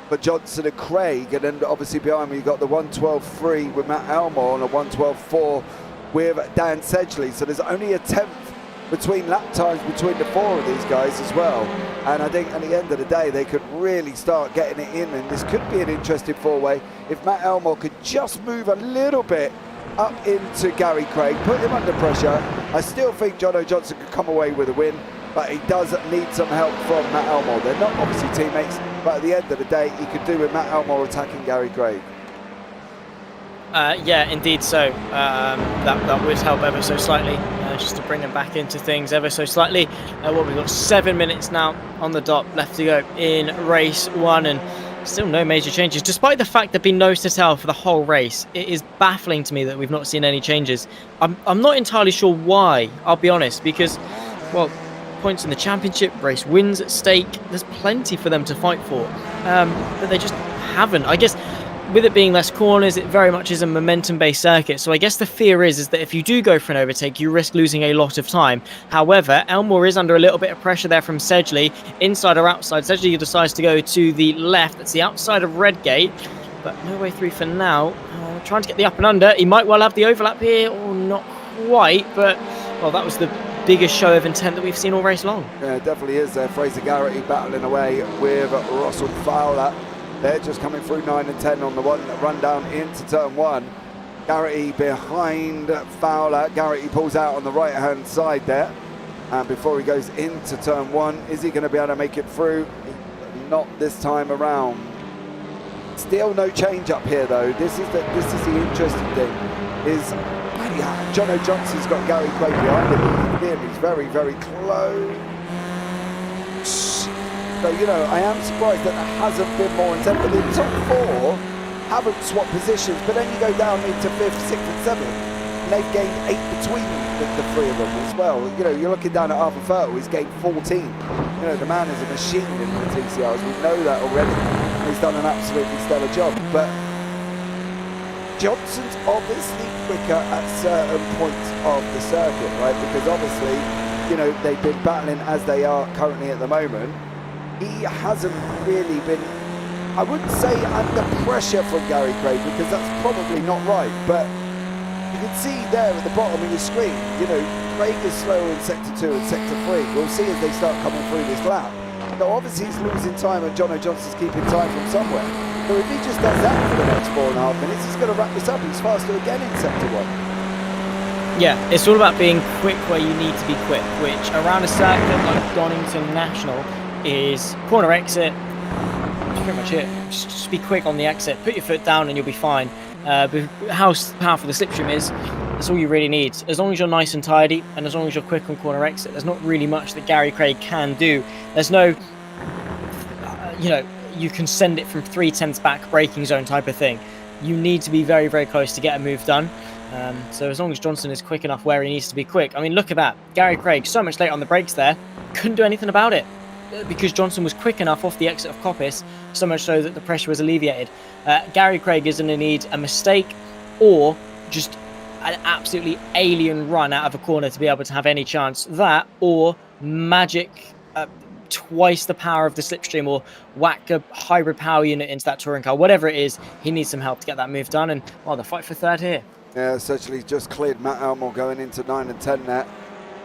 for Johnson and Craig, and then obviously behind me you've got the 1:12.3 with Matt Elmore and a 1:12.4 with Dan Sedgley. So there's only a tenth between lap times between the four of these guys as well, and I think at the end of the day they could really start getting it in, and this could be an interesting four-way if Matt Elmore could just move a little bit up into Gary Craig, put him under pressure. I still think Jono Johnson could come away with a win, but he does need some help from Matt Elmore. They're not obviously teammates, but at the end of the day he could do with Matt Elmore attacking Gary Craig. Yeah, indeed so. That would help ever so slightly, just to bring them back into things ever so slightly. We've got 7 minutes now on the dot left to go in race 1, and still no major changes, despite the fact there've been no to tell for the whole race. It is baffling to me that we've not seen any changes. I'm not entirely sure why, I'll be honest, because, well, points in the championship, race wins at stake, there's plenty for them to fight for, but they just haven't. I guess with it being less corners, it very much is a momentum-based circuit. So I guess the fear is that if you do go for an overtake, you risk losing a lot of time. However, Elmore is under a little bit of pressure there from Sedgley, inside or outside. Sedgley decides to go to the left. That's the outside of Redgate, but no way through for now. Trying to get the up and under. He might well have the overlap here, or not quite, but, well, that was the biggest show of intent that we've seen all race long. Yeah, it definitely is there. Fraser Garrity battling away with Russell Fowler. They're just coming through 9 and 10 on the run down into turn 1. Garrity behind Fowler. Garrity pulls out on the right hand side there, and before he goes into turn 1, is he going to be able to make it through? Not this time around. Still no change up here though. This is the interesting thing, is Jono Johnson's got Gary Craig behind him. He's very, very close. So, you know, I am surprised that there hasn't been more intent. But the top 4 haven't swapped positions, but then you go down into 5th, 6th and 7th, and they've gained 8 between the 3 of them as well. You know, you're looking down at Arthur Fertile, he's gained 14. You know, the man is a machine in the TCRs, we know that already. He's done an absolutely stellar job, but Johnson's obviously quicker at certain points of the circuit, right? Because obviously, you know, they've been battling as they are currently at the moment. He hasn't really been, I wouldn't say under pressure from Gary Craig, because that's probably not right, but you can see there at the bottom of your screen, you know, Craig is slower in sector 2 and sector 3. We'll see as they start coming through this lap. So obviously he's losing time and Jono Johnson's keeping time from somewhere. So if he just does that for the next 4.5 minutes, he's going to wrap this up. He's faster again in sector 1. Yeah, it's all about being quick where you need to be quick, which around a circuit like Donington National is corner exit. That's pretty much it. Just be quick on the exit, put your foot down and you'll be fine. But how powerful the slipstream is, that's all you really need. As long as you're nice and tidy, and as long as you're quick on corner exit, there's not really much that Gary Craig can do. There's no, you know, you can send it from 3/10 back braking zone type of thing. You need to be very, very close to get a move done. So as long as Johnson is quick enough where he needs to be quick. I mean, look at that. Gary Craig, so much late on the brakes there, couldn't do anything about it, because Johnson was quick enough off the exit of Coppice, so much so that the pressure was alleviated. Gary Craig is going to need a mistake or just an absolutely alien run out of a corner to be able to have any chance. That, or magic twice the power of the slipstream, or whack a hybrid power unit into that touring car. Whatever it is, he needs some help to get that move done, and, well, the fight for third here. Yeah, essentially just cleared Matt Elmore going into 9 and 10 there.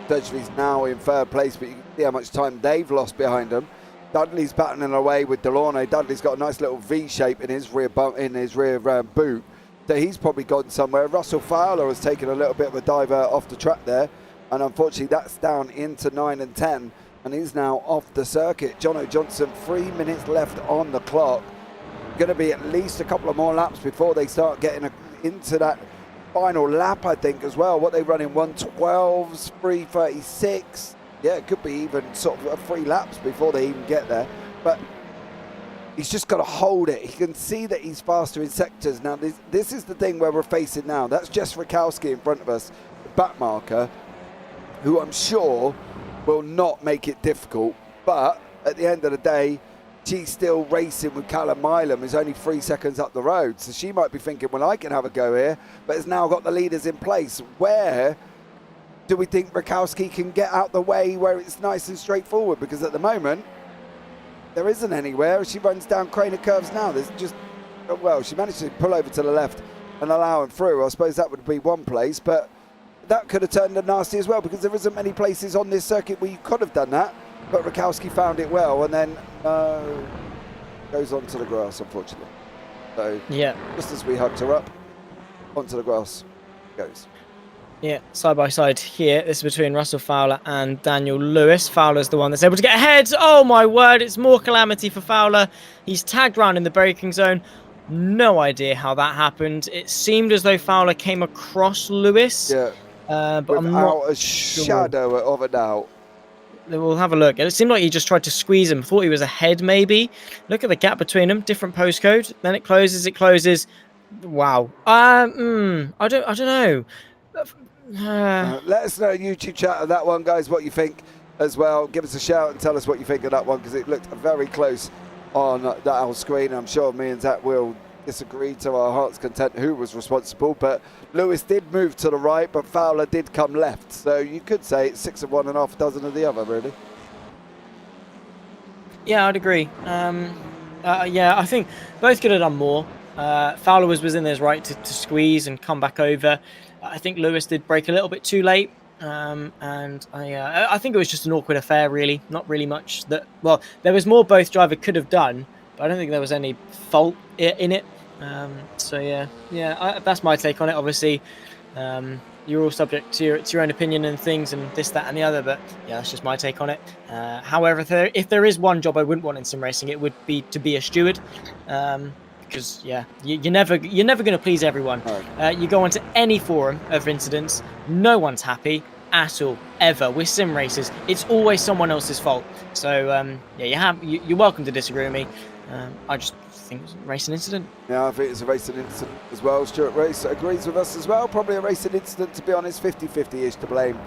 Dudley's now in third place, but you can see how much time they've lost behind him. Dudley's battling away with Delorme. Dudley's got a nice little V shape in his rear boot, so he's probably gone somewhere. Russell Fowler has taken a little bit of a diver off the track there, and unfortunately that's down into 9 and 10, and he's now off the circuit. Jono Johnson, 3 minutes left on the clock. Going to be at least a couple of more laps before they start getting into that final lap, I think, as well. What they run in 1:12s, 3:36. Yeah, it could be even sort of 3 laps before they even get there. But He's just got to hold it. He can see that he's faster in sectors. Now, this is the thing where we're facing now. That's Jess Rakowski in front of us, the back marker, who I'm sure will not make it difficult. But at the end of the day, she's still racing with Callum Milam, who's only 3 seconds up the road. So she might be thinking, well, I can have a go here, but has now got the leaders in place. Where do we think Rakowski can get out the way where it's nice and straightforward? Because at the moment, there isn't anywhere. She runs down Craner curves now. There's just, well, she managed to pull over to the left and allow him through. I suppose that would be one place, but that could have turned nasty as well, because there isn't many places on this circuit where you could have done that. But Rakowski found it well, and then goes onto the grass, unfortunately. So Yeah. just as we hugged her up, onto the grass goes. Yeah, side by side here. This is between Russell Fowler and Daniel Lewis. Fowler's the one that's able to get ahead. Oh my word, it's more calamity for Fowler. He's tagged round in the braking zone. No idea how that happened. It seemed as though Fowler came across Lewis. Yeah, but I'm not without a shadow of a doubt. We'll have a look. It seemed like he just tried to squeeze him. Thought he was ahead, maybe. Look at the gap between them. Different postcode. Then it closes. It closes. Wow. I don't know. Let us know in YouTube chat of that one, guys, what you think as well. Give us a shout and tell us what you think of that one, because it looked very close on that old screen. I'm sure me and Zach will disagree to our heart's content who was responsible, but Lewis did move to the right, but Fowler did come left. So you could say it's 6 of one and half a dozen of the other, really. Yeah, I'd agree. Yeah, I think both could have done more. Fowler was within his right to squeeze and come back over. I think Lewis did break a little bit too late. And I think it was just an awkward affair, really. Not really much that, well, there was more both driver could have done, but I don't think there was any fault in it. So yeah, that's my take on it. Obviously, you're all subject to your own opinion and things and this, that, and the other. But yeah, that's just my take on it. However, if there is one job I wouldn't want in sim racing, it would be to be a steward. Because yeah, you're never going to please everyone. You go onto any forum of incidents, no one's happy at all, ever. With sim racers, it's always someone else's fault. So yeah, you're welcome to disagree with me. I just think it's a racing incident. Yeah, I think it's a racing incident as well. Stuart Race agrees with us as well. Probably a racing incident, to be honest. 50-50-ish to blame.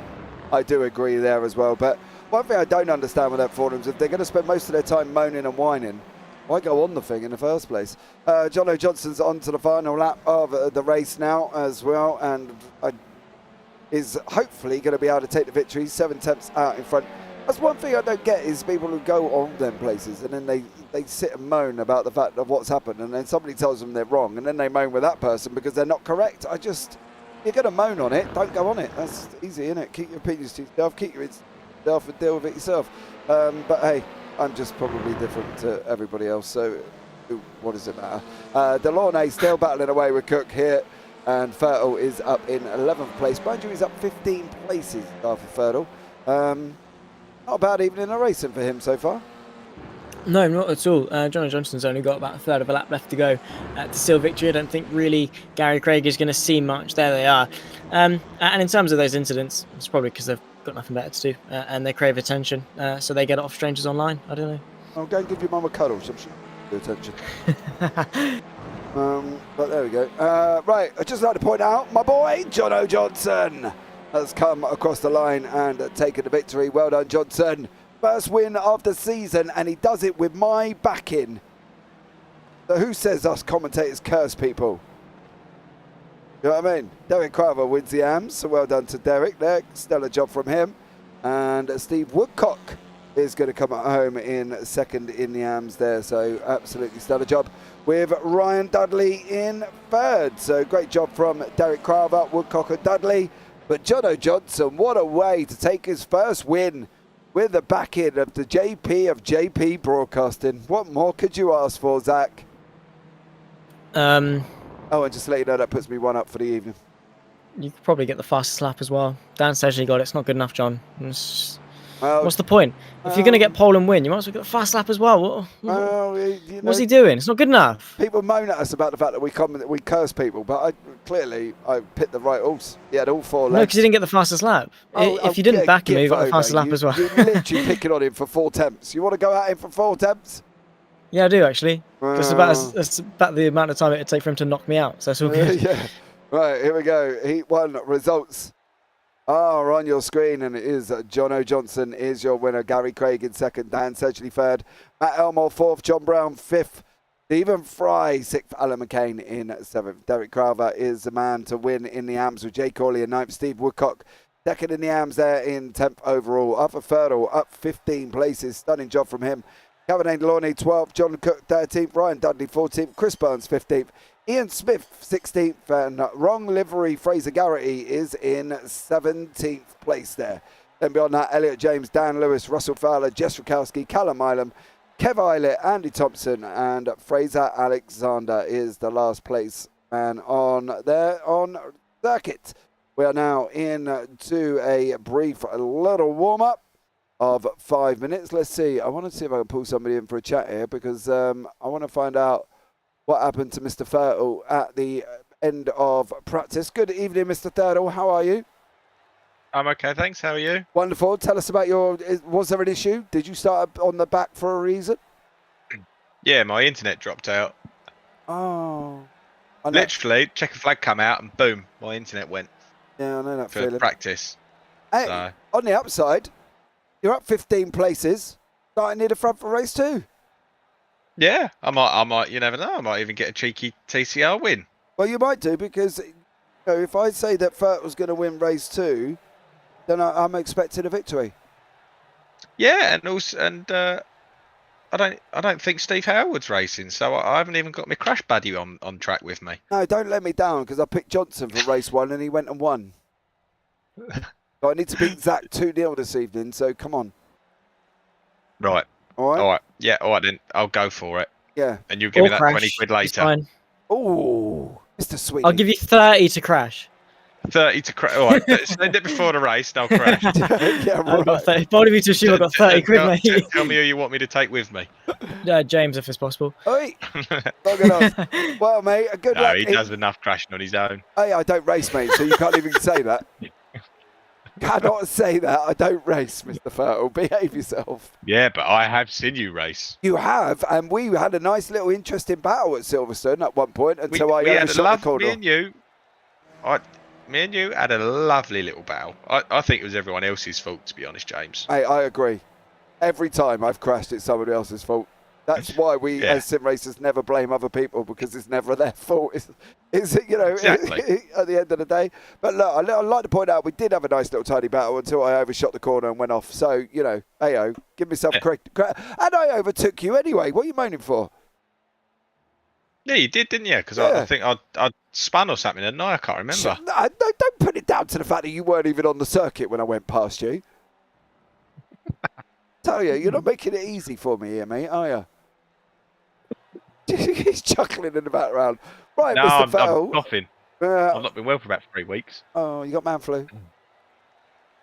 I do agree there as well. But one thing I don't understand with that forums, if they're going to spend most of their time moaning and whining, why go on the thing in the first place? Jono Johnson's on to the final lap of the race now as well, and is hopefully going to be able to take the victory. 7 tenths out in front. That's one thing I don't get, is people who go on them places and then they sit and moan about the fact of what's happened, and then somebody tells them they're wrong, and then they moan with that person because they're not correct. You're going to moan on it, don't go on it. That's easy, isn't it? Keep your opinions to yourself, keep your yourself and deal with it yourself. But hey, I'm just probably different to everybody else, so what does it matter? Delaunay still battling away with Cook here, and Fertile is up in 11th place. Mind you, he's up 15 places after Fertile. Not a bad evening of racing for him so far. No, not at all. Jono Johnson's only got about a third of a lap left to go to seal victory. I don't think really Gary Craig is going to see much. There they are. And in terms of those incidents, it's probably because they've got nothing better to do and they crave attention, so they get it off strangers online. I don't know. I'll go and give your mum a cuddle. I'm sure she'll do attention. But there we go. Right, I'd just like to point out my boy Jono Johnson has come across the line and taken the victory. Well done, Johnson. First win of the season, and he does it with my backing. So who says us commentators curse people? You know what I mean? Derek Crowther wins the AMS, so well done to Derek there. Stellar job from him. And Steve Woodcock is going to come at home in second in the AMS there, so absolutely stellar job. With Ryan Dudley in third. So great job from Derek Crowther, Woodcock and Dudley. But Jono Johnson, what a way to take his first win with the backing of the JP of JP Broadcasting. What more could you ask for, Zach? Oh, and just to let you know, that puts me one up for the evening. You could probably get the fastest lap as well. Dan says you got it. It's not good enough, John. What's the point? If you're going to get pole and win, you might as well get the fast lap as well. What's he doing? It's not good enough. People moan at us about the fact that we curse people, but I picked the right horse. He had all 4 legs. No, because he didn't get the fastest lap. If you didn't back him, you got the fastest lap as well. You're literally picking on him for 4 attempts. You want to go at him for 4 attempts? Yeah, I do actually. That's about the amount of time it would take for him to knock me out. So that's all good. Yeah. Right, here we go. Heat 1 results are on your screen, and it is Jono Johnson is your winner. Gary Craig in second. Dan Sedgley third. Matt Elmore fourth. John Brown fifth. Stephen Fry sixth. Alan McCain in seventh. Derek Crowther is the man to win in the AMs with Jay Corley in ninth. Steve Woodcock second in the AMs there in 10th overall. Arthur Fertile up 15 places. Stunning job from him. Cabernet Delaunay 12th. John Cook 13th. Ryan Dudley 14th. Chris Burns 15th. Ian Smith 16th. And Wrong Livery Fraser Garrity is in 17th place there. Then beyond that, Elliot James, Dan Lewis, Russell Fowler, Jess Rukowski, Callum Milam, Kev Eilert, Andy Thompson, and Fraser Alexander is the last place man on circuit. We are now into a brief little warm-up of 5 minutes. Let's see. I want to see if I can pull somebody in for a chat here, because I want to find out what happened to Mr. Fertile at the end of practice. Good evening, Mr. Fertile. How are you? I'm okay, thanks. How are you? Wonderful. Tell us about was there an issue? Did you start on the back for a reason? Yeah, my internet dropped out. Oh. Literally, checkered flag come out and boom, my internet went. Yeah, I know that for feeling. Practice. Hey, so. On the upside, you're up 15 places, starting near the front for race 2. Yeah, I might. You never know. I might even get a cheeky TCR win. Well, you might do, because if I say that Fert was going to win race 2, then I'm expecting a victory. Yeah, I don't think Steve Howard's racing, so I haven't even got my crash buddy on track with me. No, don't let me down, because I picked Johnson for race 1 and he went and won. So I need to beat Zach 2-0 this evening, so come on. Right. All right. Yeah, all right then. I'll go for it. Yeah. And you'll give me that crash. 20 quid It's later. fine. Oh, Mr. Sweeney. I'll give you 30 to crash. 30 to crash. All right, send it before the race and I'll crash. Yeah, I've got right. 30. Bold of you to assume I've got 30 quid, mate. Tell me who you want me to take with me. James, if it's possible. Oi, not enough. Well, mate, good luck. No, he does enough crashing on his own. Hey, I don't race, mate, so you can't even say that. Cannot say that. I don't race, Mr. Fertile. Behave yourself. Yeah, but I have seen you race. You have, and we had a nice little interesting battle at Silverstone at one point until I had overshot the corner. Me and you had a lovely little battle. I think it was everyone else's fault, to be honest, James. Hey, I agree. Every time I've crashed, it's somebody else's fault. That's why we, as sim racers, never blame other people, because it's never their fault. It's Exactly. at the end of the day. But look, I'd like to point out we did have a nice little tiny battle until I overshot the corner and went off. So, ayo, give myself credit. And I overtook you anyway. What are you moaning for? Yeah, you did, didn't you? Because I think I spun or something, and I can't remember. No, don't put it down to the fact that you weren't even on the circuit when I went past you. Tell you, you're not making it easy for me here, mate, are you? He's chuckling in the background. Right, No, Mr. I'm Fell. coughing. I've not been well for about 3 weeks. Oh, you got man flu?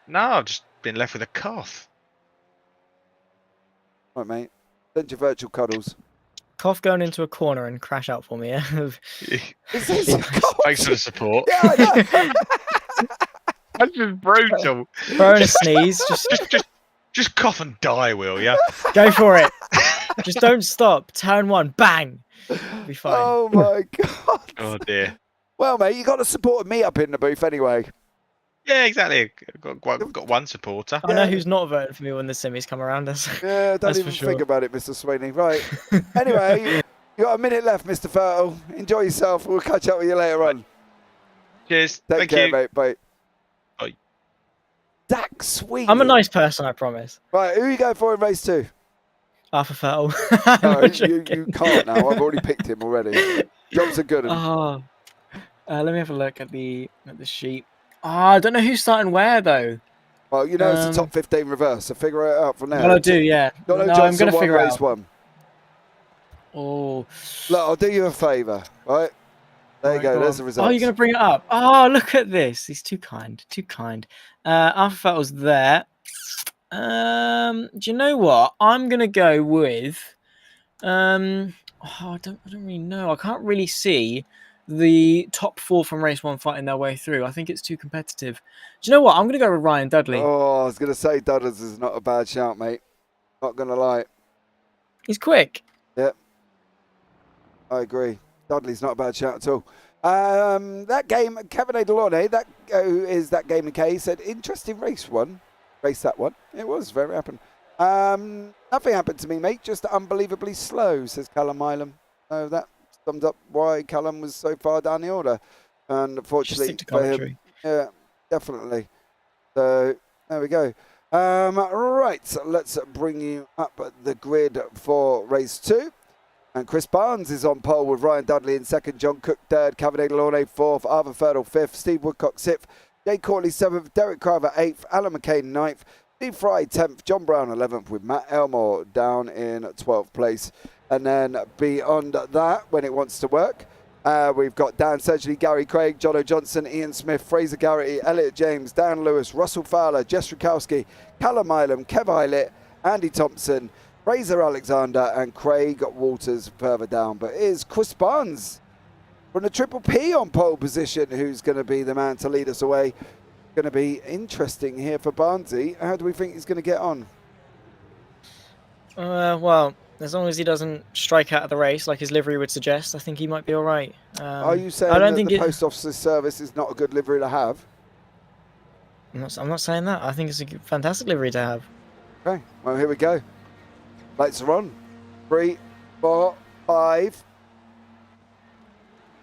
No, I've just been left with a cough. Right, mate. Send your virtual cuddles. Cough going into a corner and crash out for me, yeah? Thanks for the support. Yeah, I know. That's just brutal. Throwing a sneeze. Just cough and die, will ya? Go for it. Just don't stop. Turn one. Bang. Be fine. Oh, my God. Oh, dear. Well, mate, you got the support of me up in the booth anyway. Yeah, exactly. Got one supporter. I know who's not voting for me when the semis come around. Yeah, don't even think about it, Mr. Sweeney. Right. Anyway, you got a minute left, Mr. Fertile. Enjoy yourself. We'll catch up with you later on. Cheers. Take Thank care, you. mate. Bye. Bye. Zach Sweeney. I'm a nice person, I promise. Right, who are you going for in race 2? Arthur Fertile. No, you can't now. I've already picked him already. Jobs are good. Oh. Let me have a look at the sheet. Oh, I don't know who's starting where though. Well, it's the top 15 reverse, so figure it out from there. Well, I do, yeah. Donald No, Johnson I'm going to figure race out. 1. Oh. Look, I'll do you a favour, right? There you go. There's the result. Oh, you're going to bring it up. Oh, look at this. He's too kind. Too kind. Arthur Fertile's there. Do you know what? I'm going to go with... I don't really know. I can't really see the top 4 from race 1 fighting their way through. I think it's too competitive. Do you know what? I'm going to go with Ryan Dudley. Oh, I was going to say Dudders is not a bad shout, mate. Not going to lie. He's quick. Yep. I agree. Dudley's not a bad shout at all. That game, Kevin Delaunay, who is that game in K, said, interesting race that one. It was very happened. Nothing happened to me, mate. Just unbelievably slow, says Callum Milam. So that sums up why Callum was so far down the order. And unfortunately for him, yeah, definitely. So there we go. Right, so let's bring you up the grid for race 2. And Chris Barnes is on pole with Ryan Dudley in second, John Cook third, Kevin Delaunay fourth, Arthur Ferdle fifth, Steve Woodcock sixth, Jay Corley seventh, Derek Carver eighth, Alan McCain ninth, Steve Fry 10th, John Brown 11th, with Matt Elmore down in 12th place. And then beyond that, when it wants to work, we've got Dan Sedgley, Gary Craig, Jono Johnson, Ian Smith, Fraser Garrity, Elliot James, Dan Lewis, Russell Fowler, Jess Rukowski, Callum Milam, Kev Eilert, Andy Thompson, Fraser Alexander and Craig Walters further down. But it is Chris Barnes from the Triple P on pole position who's going to be the man to lead us away. Going to be interesting here for Barnesy. How do we think he's going to get on? Well, as long as he doesn't strike out of the race like his livery would suggest, I think he might be all right. Are you saying that the post office service is not a good livery to have? I'm not saying that. I think it's a fantastic livery to have. Okay, well, here we go. Lights are on. 3, 4, 5.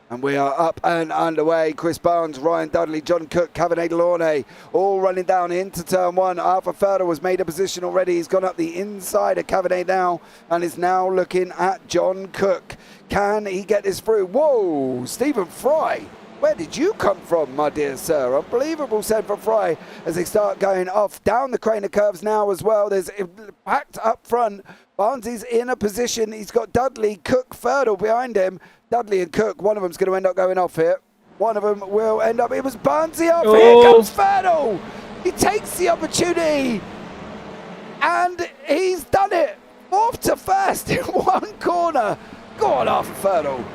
And we are up and underway. Chris Barnes, Ryan Dudley, John Cook, Kevin Delaunay, all running down into turn 1. Arthur Ferdle has made a position already. He's gone up the inside of Kevin now and is now looking at John Cook. Can he get this through? Whoa, Stephen Fry. Where did you come from, my dear sir? Unbelievable send for Fry as they start going off down the Craner curves now as well. There's packed up front. Barnes is in a position. He's got Dudley, Cook, Ferdle behind him. Dudley and Cook, one of them's going to end up going off here. One of them will end up. It was Barnesy off. Here comes Ferdle. He takes the opportunity. And he's done it. Off to first in one corner. Go on, Arthur Ferdle.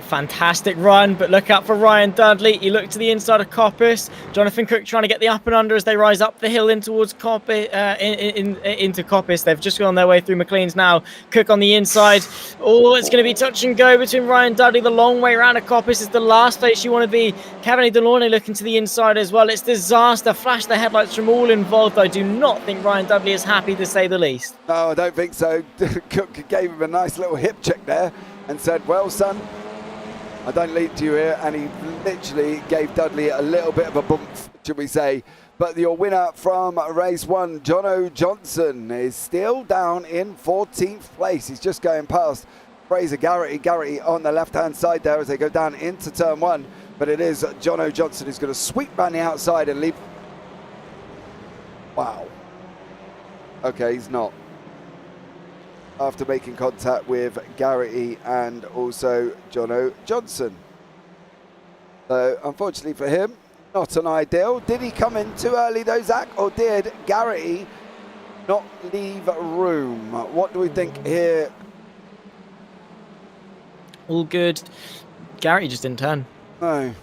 Fantastic run, but look out for Ryan Dudley. He looked to the inside of Coppice. Jonathan Cook trying to get the up and under as they rise up the hill in towards Coppice, into Coppice. They've just gone their way through McLean's now. Cook on the inside. Oh, it's going to be touch and go between Ryan Dudley. The long way around of Coppice is the last place you want to be. Kevin Delaunay looking to the inside as well. It's disaster. Flash the headlights from all involved. I do not think Ryan Dudley is happy, to say the least. No, I don't think so. Cook gave him a nice little hip check there and said, well, son, I don't lead to you here, and he literally gave Dudley a little bit of a bump, should we say. But your winner from race 1, Jono Johnson, is still down in 14th place. He's just going past Fraser Garrity on the left-hand side there as they go down into turn 1. But it is Jono Johnson who's going to sweep round the outside and leave. Wow. Okay, he's not. After making contact with Garrity and also Jono Johnson. So, unfortunately for him, not an ideal. Did he come in too early though, Zach, or did Garrity not leave room? What do we think here? All good. Garrity just didn't turn. No,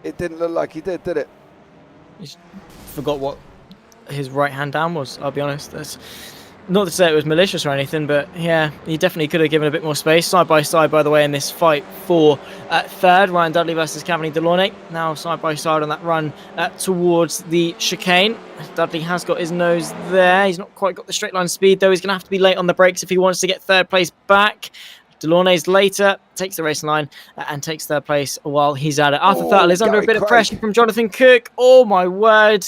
it didn't look like he did it? He forgot what his right hand down was, I'll be honest. That's not to say it was malicious or anything, but yeah, he definitely could have given a bit more space. Side by side, by the way, in this fight for third, Ryan Dudley versus Kevin Delaunay. Now side by side on that run towards the chicane. Dudley has got his nose there. He's not quite got the straight line speed, though. He's going to have to be late on the brakes if he wants to get third place back. Delaunay's later, takes the racing line and takes third place while he's at it. Arthur Ferdle is under a bit of pressure from Jonathan Cook. Oh my word.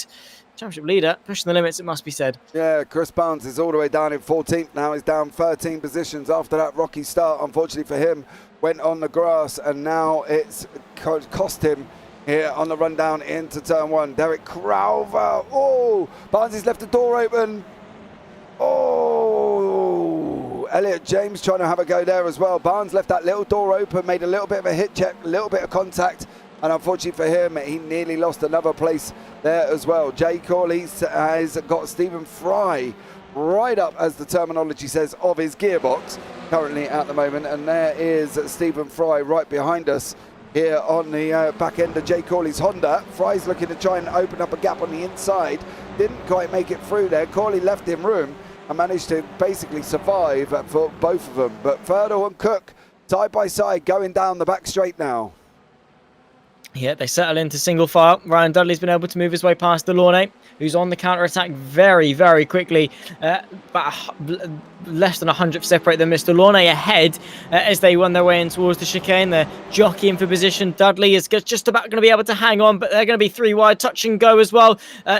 Championship leader, pushing the limits, it must be said. Yeah, Chris Barnes is all the way down in 14th now. He's down 13 positions after that rocky start. Unfortunately for him, went on the grass, and now it's cost him here on the run down into turn 1. Derek Crowver. Oh, Barnes has left the door open. Oh, Elliot James trying to have a go there as well. Barnes left that little door open, made a little bit of a hit check, a little bit of contact. And unfortunately for him, he nearly lost another place there as well. Jay Corley has got Stephen Fry right up, as the terminology says, of his gearbox currently at the moment. And there is Stephen Fry right behind us here on the back end of Jay Corley's Honda. Fry's looking to try and open up a gap on the inside. Didn't quite make it through there. Corley left him room and managed to basically survive for both of them. But Ferdle and Cook side by side going down the back straight now. Yeah, they settle into single file. Ryan Dudley's been able to move his way past Delaunay, who's on the counter-attack very, very quickly. About less than 100 separate them. Mr. Delaunay ahead as they won their way in towards the chicane. They're jockeying for position. Dudley is just about going to be able to hang on, but they're going to be 3 wide, touch and go as well.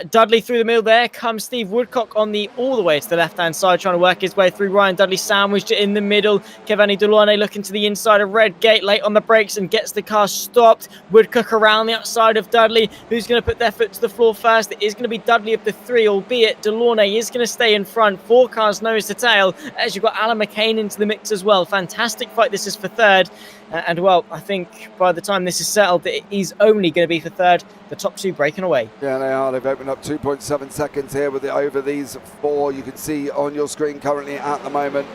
Dudley through the middle. There comes Steve Woodcock on all the way to the left-hand side, trying to work his way through. Ryan Dudley sandwiched it in the middle. Kevani Delaunay looking to the inside of Redgate, late on the brakes and gets the car stopped. Woodcock around the outside of Dudley. Who's going to put their foot to the floor first? It is going to be Dudley of the 3, albeit Delaunay is going to stay in front. 4 cars nose to tail, as you've got Alan McCain into the mix as well. Fantastic fight this is for 3rd. And well, I think by the time this is settled, it is only going to be for 3rd. The top 2 breaking away. Yeah, they are. They've opened up 2.7 seconds here with over these 4 you can see on your screen currently at the moment.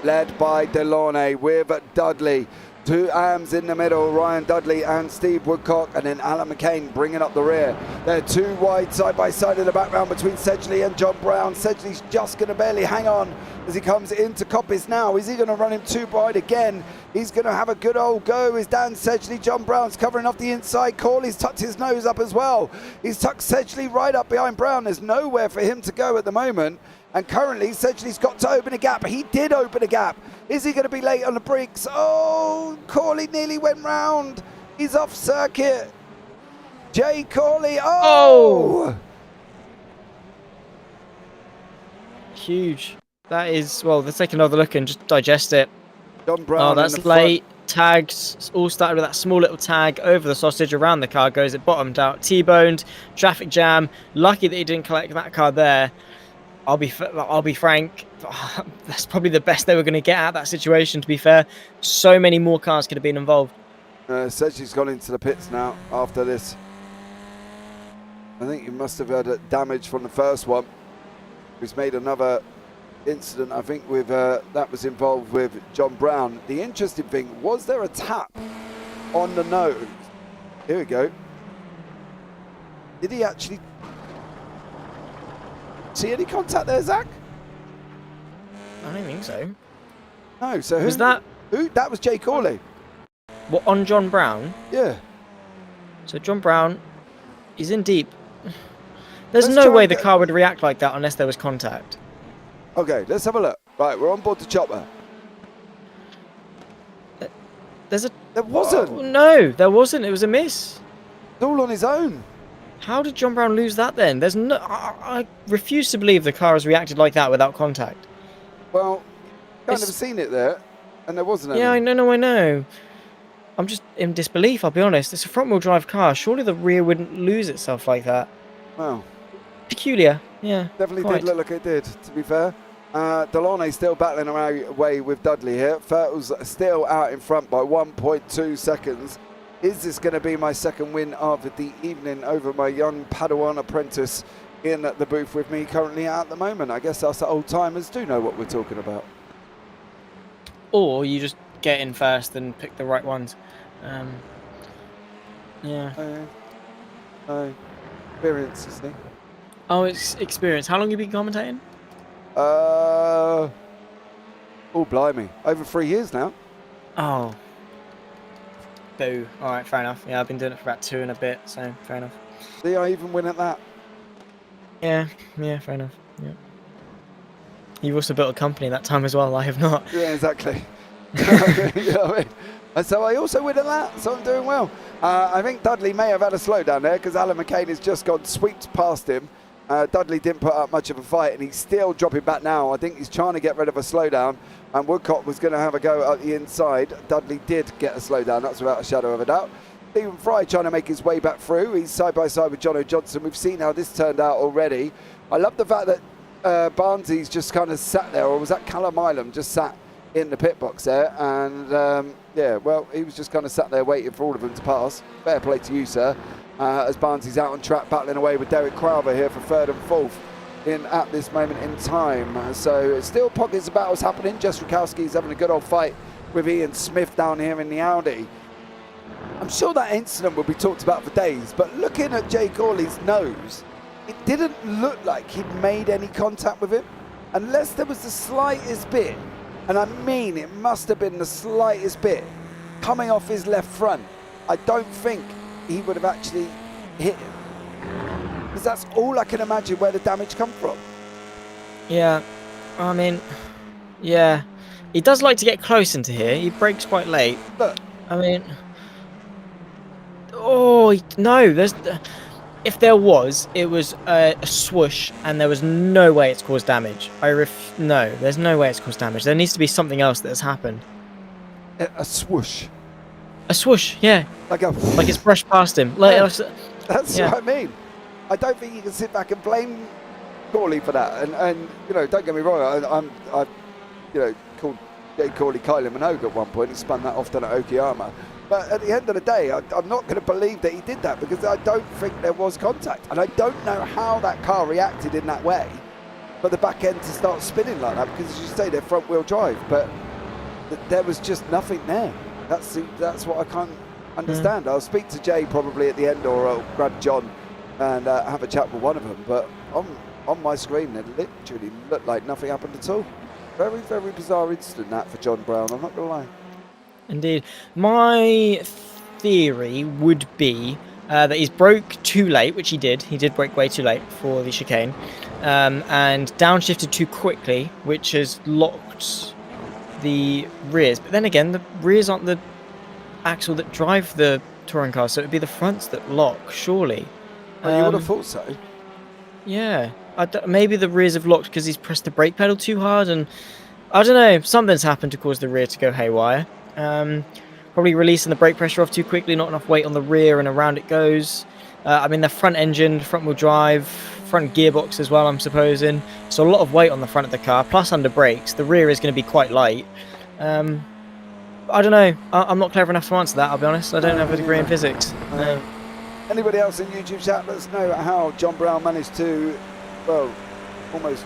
Led by Delaunay with Dudley. 2 AMs in the middle, Ryan Dudley and Steve Woodcock, and then Alan McCain bringing up the rear. They're 2 wide side by side in the background between Sedgley and John Brown. Sedgley's just going to barely hang on as he comes into Coppice now. Is he going to run him 2 wide again? He's going to have a good old go. Is Dan Sedgley. John Brown's covering off the inside. Corley's tucked his nose up as well. He's tucked Sedgley right up behind Brown. There's nowhere for him to go at the moment. And currently, Sedgley's got to open a gap. He did open a gap. Is he going to be late on the brakes? Oh, Corley nearly went round. He's off circuit. Jay Corley. Oh! Huge. That is, well, let's take another look and just digest it. John Brown. Oh, that's late. Tags. All started with that small little tag over the sausage. Around the car goes. It bottomed out. T-boned. Traffic jam. Lucky that he didn't collect that car there. I'll be frank, that's probably the best they were going to get out of that situation, to be fair. So many more cars could have been involved. Sedgley's gone into the pits now after this. I think he must have had damage from the first one. He's made another incident, I think, with that was involved with John Brown. The interesting thing, was there a tap on the nose? Here we go. Did he actually see any contact there, Zach? I don't think so. No, so was that? Who? That was Jay Corley. What, on John Brown? Yeah. So John Brown is in deep. There's no way the car would react like that unless there was contact. Okay, let's have a look. Right, we're on board the chopper. There wasn't. Oh, no, there wasn't. It was a miss. It's all on his own. How did John Brown lose that then? There's no. I refuse to believe the car has reacted like that without contact. Well, kind of seen it there, and there wasn't any. Yeah, I know. I'm just in disbelief, I'll be honest. It's a front-wheel drive car. Surely the rear wouldn't lose itself like that. Well, peculiar, yeah. Definitely did look like it did, to be fair. Delaunay still battling away with Dudley here. Fertel's still out in front by 1.2 seconds. Is this going to be my second win of the evening over my young Padawan apprentice in the booth with me currently at the moment? I guess us old-timers do know what we're talking about. Or you just get in first and pick the right ones. Yeah. Experience, you see. Oh, it's experience. How long have you been commentating? Oh, blimey. Over 3 years now. Oh. Boo. All right, fair enough. Yeah, I've been doing it for about 2 and a bit, so fair enough. See, I even win at that. Yeah, fair enough. Yeah. You've also built a company that time as well. I have not. Yeah, exactly. You know what I mean? And so I also win at that, so I'm doing well. I think Dudley may have had a slowdown there because Alan McCain has just gone swept past him. Dudley didn't put up much of a fight, and he's still dropping back now. I think he's trying to get rid of a slowdown, and Woodcock was going to have a go at the inside. Dudley did get a slowdown, that's without a shadow of a doubt. Stephen Fry trying to make his way back through. He's side by side with Jono Johnson. We've seen how this turned out already. I love the fact that Barnsley's just kind of sat there, or was that Callum Ilam just sat in the pit box there, and yeah, well, he was just kind of sat there waiting for all of them to pass. Fair play to you, sir. As Barnsley's out on track, battling away with Derek Crowther here for 3rd and 4th at this moment in time. So still pockets of battles happening. Jess Rukowski's having a good old fight with Ian Smith down here in the Audi. I'm sure that incident will be talked about for days, but looking at Jay Corley's nose, it didn't look like he'd made any contact with him, unless there was the slightest bit And I mean, it must have been the slightest bit coming off his left front. I don't think he would have actually hit him. Because that's all I can imagine where the damage come from. Yeah, I mean, yeah. He does like to get close into here. He brakes quite late. Look. I mean... Oh, no. If there was, it was a swoosh, and there was no way it's caused damage. No, there's no way it's caused damage. There needs to be something else that has happened. A swoosh. A swoosh, yeah. Like it's brushed past him. That's yeah. what I mean. I don't think you can sit back and blame Corley for that. And you know, don't get me wrong. I called Jay Corley Kylie Minogue at one point and spun that off down at Okayama. But at the end of the day, I'm not going to believe that he did that, because I don't think there was contact. And I don't know how that car reacted in that way for the back end to start spinning like that, because as you say, they're front wheel drive. But there was just nothing there. That's what I can't understand. I'll speak to Jay probably at the end, or I'll grab John and have a chat with one of them. But on my screen, it literally looked like nothing happened at all. Very, very bizarre incident that for John Brown, I'm not going to lie. Indeed. My theory would be that he's broke too late, which he did. He did brake way too late for the chicane, and downshifted too quickly, which has locked the rears. But then again, the rears aren't the axle that drive the touring car, so it would be the fronts that lock, surely. Oh, you would have thought so. Yeah. Maybe the rears have locked because he's pressed the brake pedal too hard, and I don't know, something's happened to cause the rear to go haywire. Probably releasing the brake pressure off too quickly, not enough weight on the rear, and around it goes. I mean, the front engine, front wheel drive, front gearbox as well, I'm supposing. So a lot of weight on the front of the car, plus under brakes. The rear is going to be quite light. I don't know. I'm not clever enough to answer that, I'll be honest. I don't have a degree in physics. No. Anybody else in YouTube chat, let us know how John Brown managed to, well, almost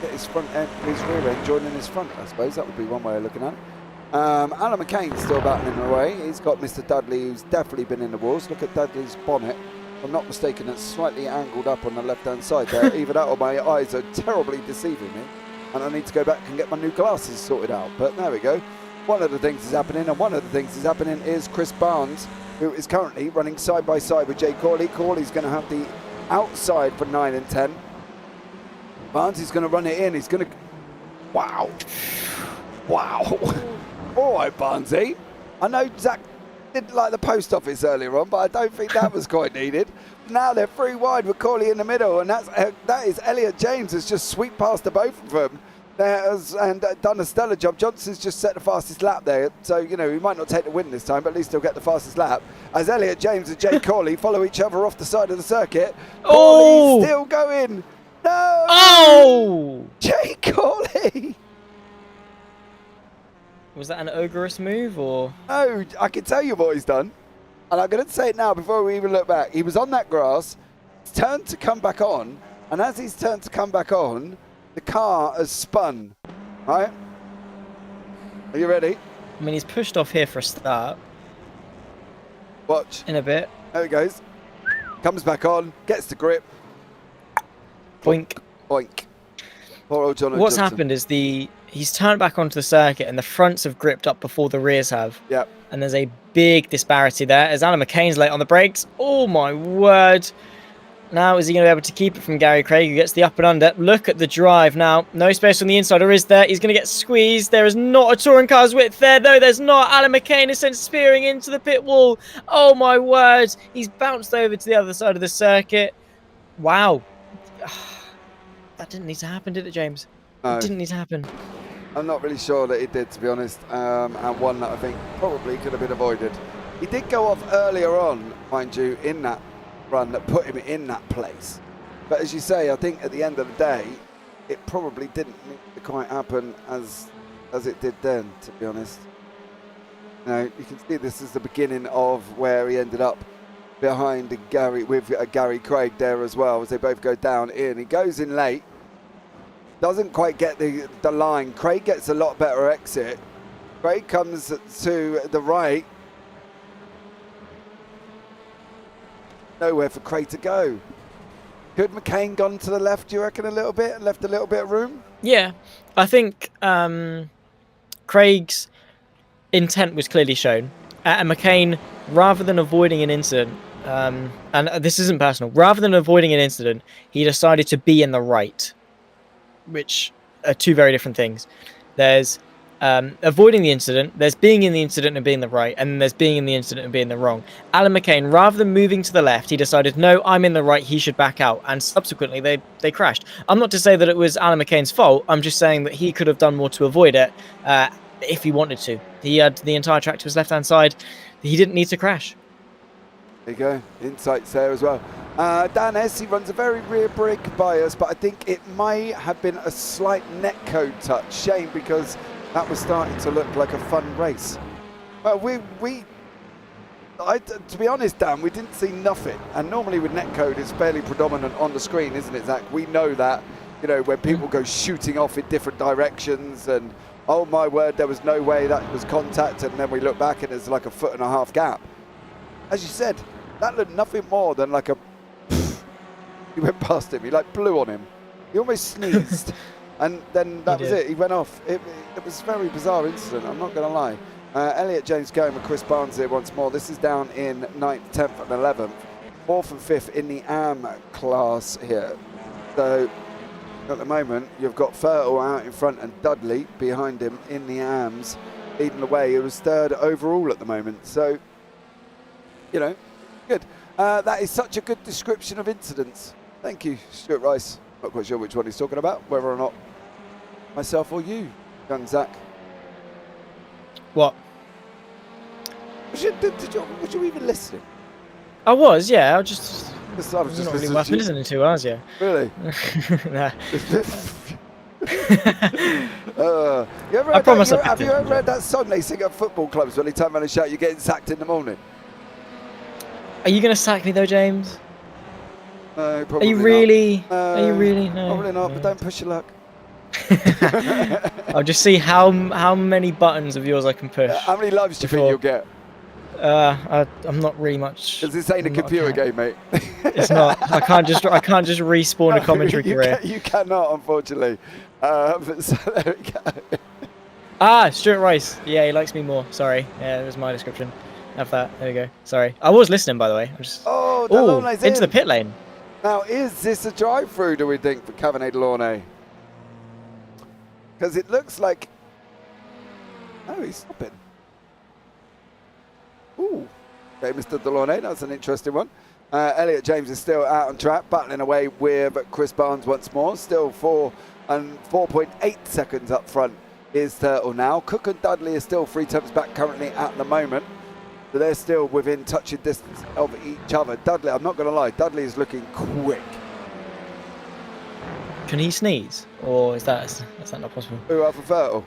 get his front end, his rear end joining his front, I suppose. That would be one way of looking at it. Alan McCain's still battling away. He's got Mr. Dudley, who's definitely been in the wars. Look at Dudley's bonnet. If I'm not mistaken, it's slightly angled up on the left-hand side there. Either that or my eyes are terribly deceiving me, and I need to go back and get my new glasses sorted out. But there we go. One of the things is happening, and one of the things is happening is Chris Barnes, who is currently running side by side with Jay Corley. Corley's going to have the outside for 9 and 10. Barnes is going to run it in. He's going to... Wow. Wow. All right, Barnesy. I know Zach didn't like the post office earlier on, but I don't think that was quite needed. Now they're 3 wide with Corley in the middle, and that is Elliot James has just swept past the both of them and done a stellar job. Johnson's just set the fastest lap there, so you know he might not take the win this time, but at least he'll get the fastest lap. As Elliot James and Jay Corley follow each other off the side of the circuit. Corley still going. No. Oh! Jay Corley. Was that an ogreous move, or...? No, I can tell you what he's done. And I'm going to say it now before we even look back. He was on that grass, turned to come back on, and as he's turned to come back on, the car has spun. Right? Are you ready? I mean, he's pushed off here for a start. Watch. In a bit. There he goes. Comes back on, gets the grip. Boink. Boink. Poor old John What's Johnson. happened is he's turned back onto the circuit and the fronts have gripped up before the rears have. Yep. And there's a big disparity there as Alan McCain's late on the brakes. Oh my word. Now is he going to be able to keep it from Gary Craig, who gets the up and under? Look at the drive now. No space on the inside, or is there? He's going to get squeezed. There is not a touring car's width there. No, there's not. Alan McCain is sent spearing into the pit wall. Oh my word. He's bounced over to the other side of the circuit. Wow. That didn't need to happen, did it, James? No. It didn't need to happen. I'm not really sure that it did, to be honest, and one that I think probably could have been avoided. He did go off earlier on, mind you, in that run that put him in that place. But as you say, I think at the end of the day, it probably didn't need to quite happen as it did then, to be honest. You know, you can see this is the beginning of where he ended up behind Gary Craig there as well, as they both go down in. He goes in late, doesn't quite get the line. Craig gets a lot better exit. Craig comes to the right. Nowhere for Craig to go. Could McCain gone to the left, do you reckon, a little bit, and left a little bit of room? Yeah, I think Craig's intent was clearly shown, and McCain, rather than avoiding an incident, and this isn't personal, rather than avoiding an incident, he decided to be in the right, which are two very different things. There's avoiding the incident, there's being in the incident and being the right, and then there's being in the incident and being the wrong. Alan McCain, rather than moving to the left, he decided, no, I'm in the right, he should back out, and subsequently they crashed. I'm not to say that it was Alan McCain's fault, I'm just saying that he could have done more to avoid it if he wanted to. He had the entire track to his left-hand side, he didn't need to crash. There you go, insights there as well. Dan S, he runs a very rear brake bias, but I think it may have been a slight netcode touch. Shame, because that was starting to look like a fun race. Well, to be honest, Dan, we didn't see nothing. And normally with netcode, it's fairly predominant on the screen, isn't it, Zach? We know that, you know, when people go shooting off in different directions and, oh my word, there was no way that was contact, and then we look back and there's like a 1.5 foot gap. As you said, that looked nothing more than like a... He went past him, he like blew on him. He almost sneezed. And then that was it, he went off. It was a very bizarre incident, I'm not going to lie. Elliot James going with Chris Barnes here once more. This is down in 9th, 10th and 11th. 4th and 5th in the AM class here. So at the moment, you've got Fertile out in front and Dudley behind him in the AMs, leading the way. It was 3rd overall at the moment. So, you know, good. That is such a good description of incidents. Thank you, Stuart Rice. Not quite sure which one he's talking about, whether or not myself or you, young Zach. What? Was you even listening? I was, yeah. I was just not really worth listening to, was you? Really? Nah. Have you ever heard that song they sing at football clubs when they turn around and shout, "You're getting sacked in the morning"? Are you going to sack me though, James? No, probably Are you really? not. Are you really? No. Probably not, but don't push your luck. I'll just see how many buttons of yours I can push. How many loves do you think you'll get? I'm not really much. Because this ain't a computer game, mate. It's not. I can't just respawn a commentary career. You cannot, unfortunately. But so there we go. Stuart Rice. Yeah, he likes me more. Sorry. Yeah, that was my description of that. There we go. Sorry. I was listening, by the way. Into the pit lane. Now, is this a drive-through, do we think, for Cabernet Delaunay? Because it looks like... Oh, he's stopping. Ooh. Okay, Mr. Delaunay, that's an interesting one. Elliot James is still out on track, battling away with Chris Barnes once more. Still 4.8 seconds up front is Turtle now. Cook and Dudley are still 3 tenths back currently at the moment. So they're still within touching distance of each other. Dudley, I'm not going to lie, Dudley is looking quick. Can he sneeze? Or is that not possible? Who, Arthur Fertile?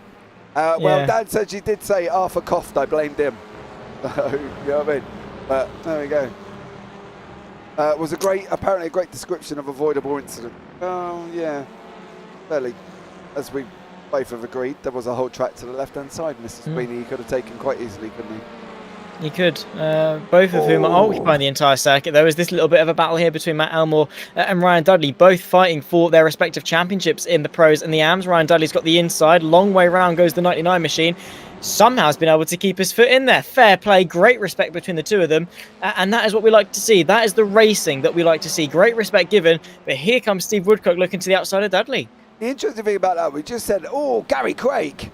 Well, Dad said she did say Arthur coughed, I blamed him. So, you know what I mean? But there we go. It was apparently a great description of avoidable incident. Oh, yeah. Fairly, as we both have agreed, there was a whole track to the left-hand side, Mr. Sweeney. He could have taken quite easily, couldn't he? He could. Both of whom are occupying the entire circuit. There was this little bit of a battle here between Matt Elmore and Ryan Dudley, both fighting for their respective championships in the pros and the AMs. Ryan Dudley's got the inside. Long way round goes the 99 machine. Somehow has been able to keep his foot in there. Fair play, great respect between the two of them. And that is what we like to see. That is the racing that we like to see. Great respect given. But here comes Steve Woodcock looking to the outside of Dudley. The interesting thing about that, we just said, oh, Gary Craig.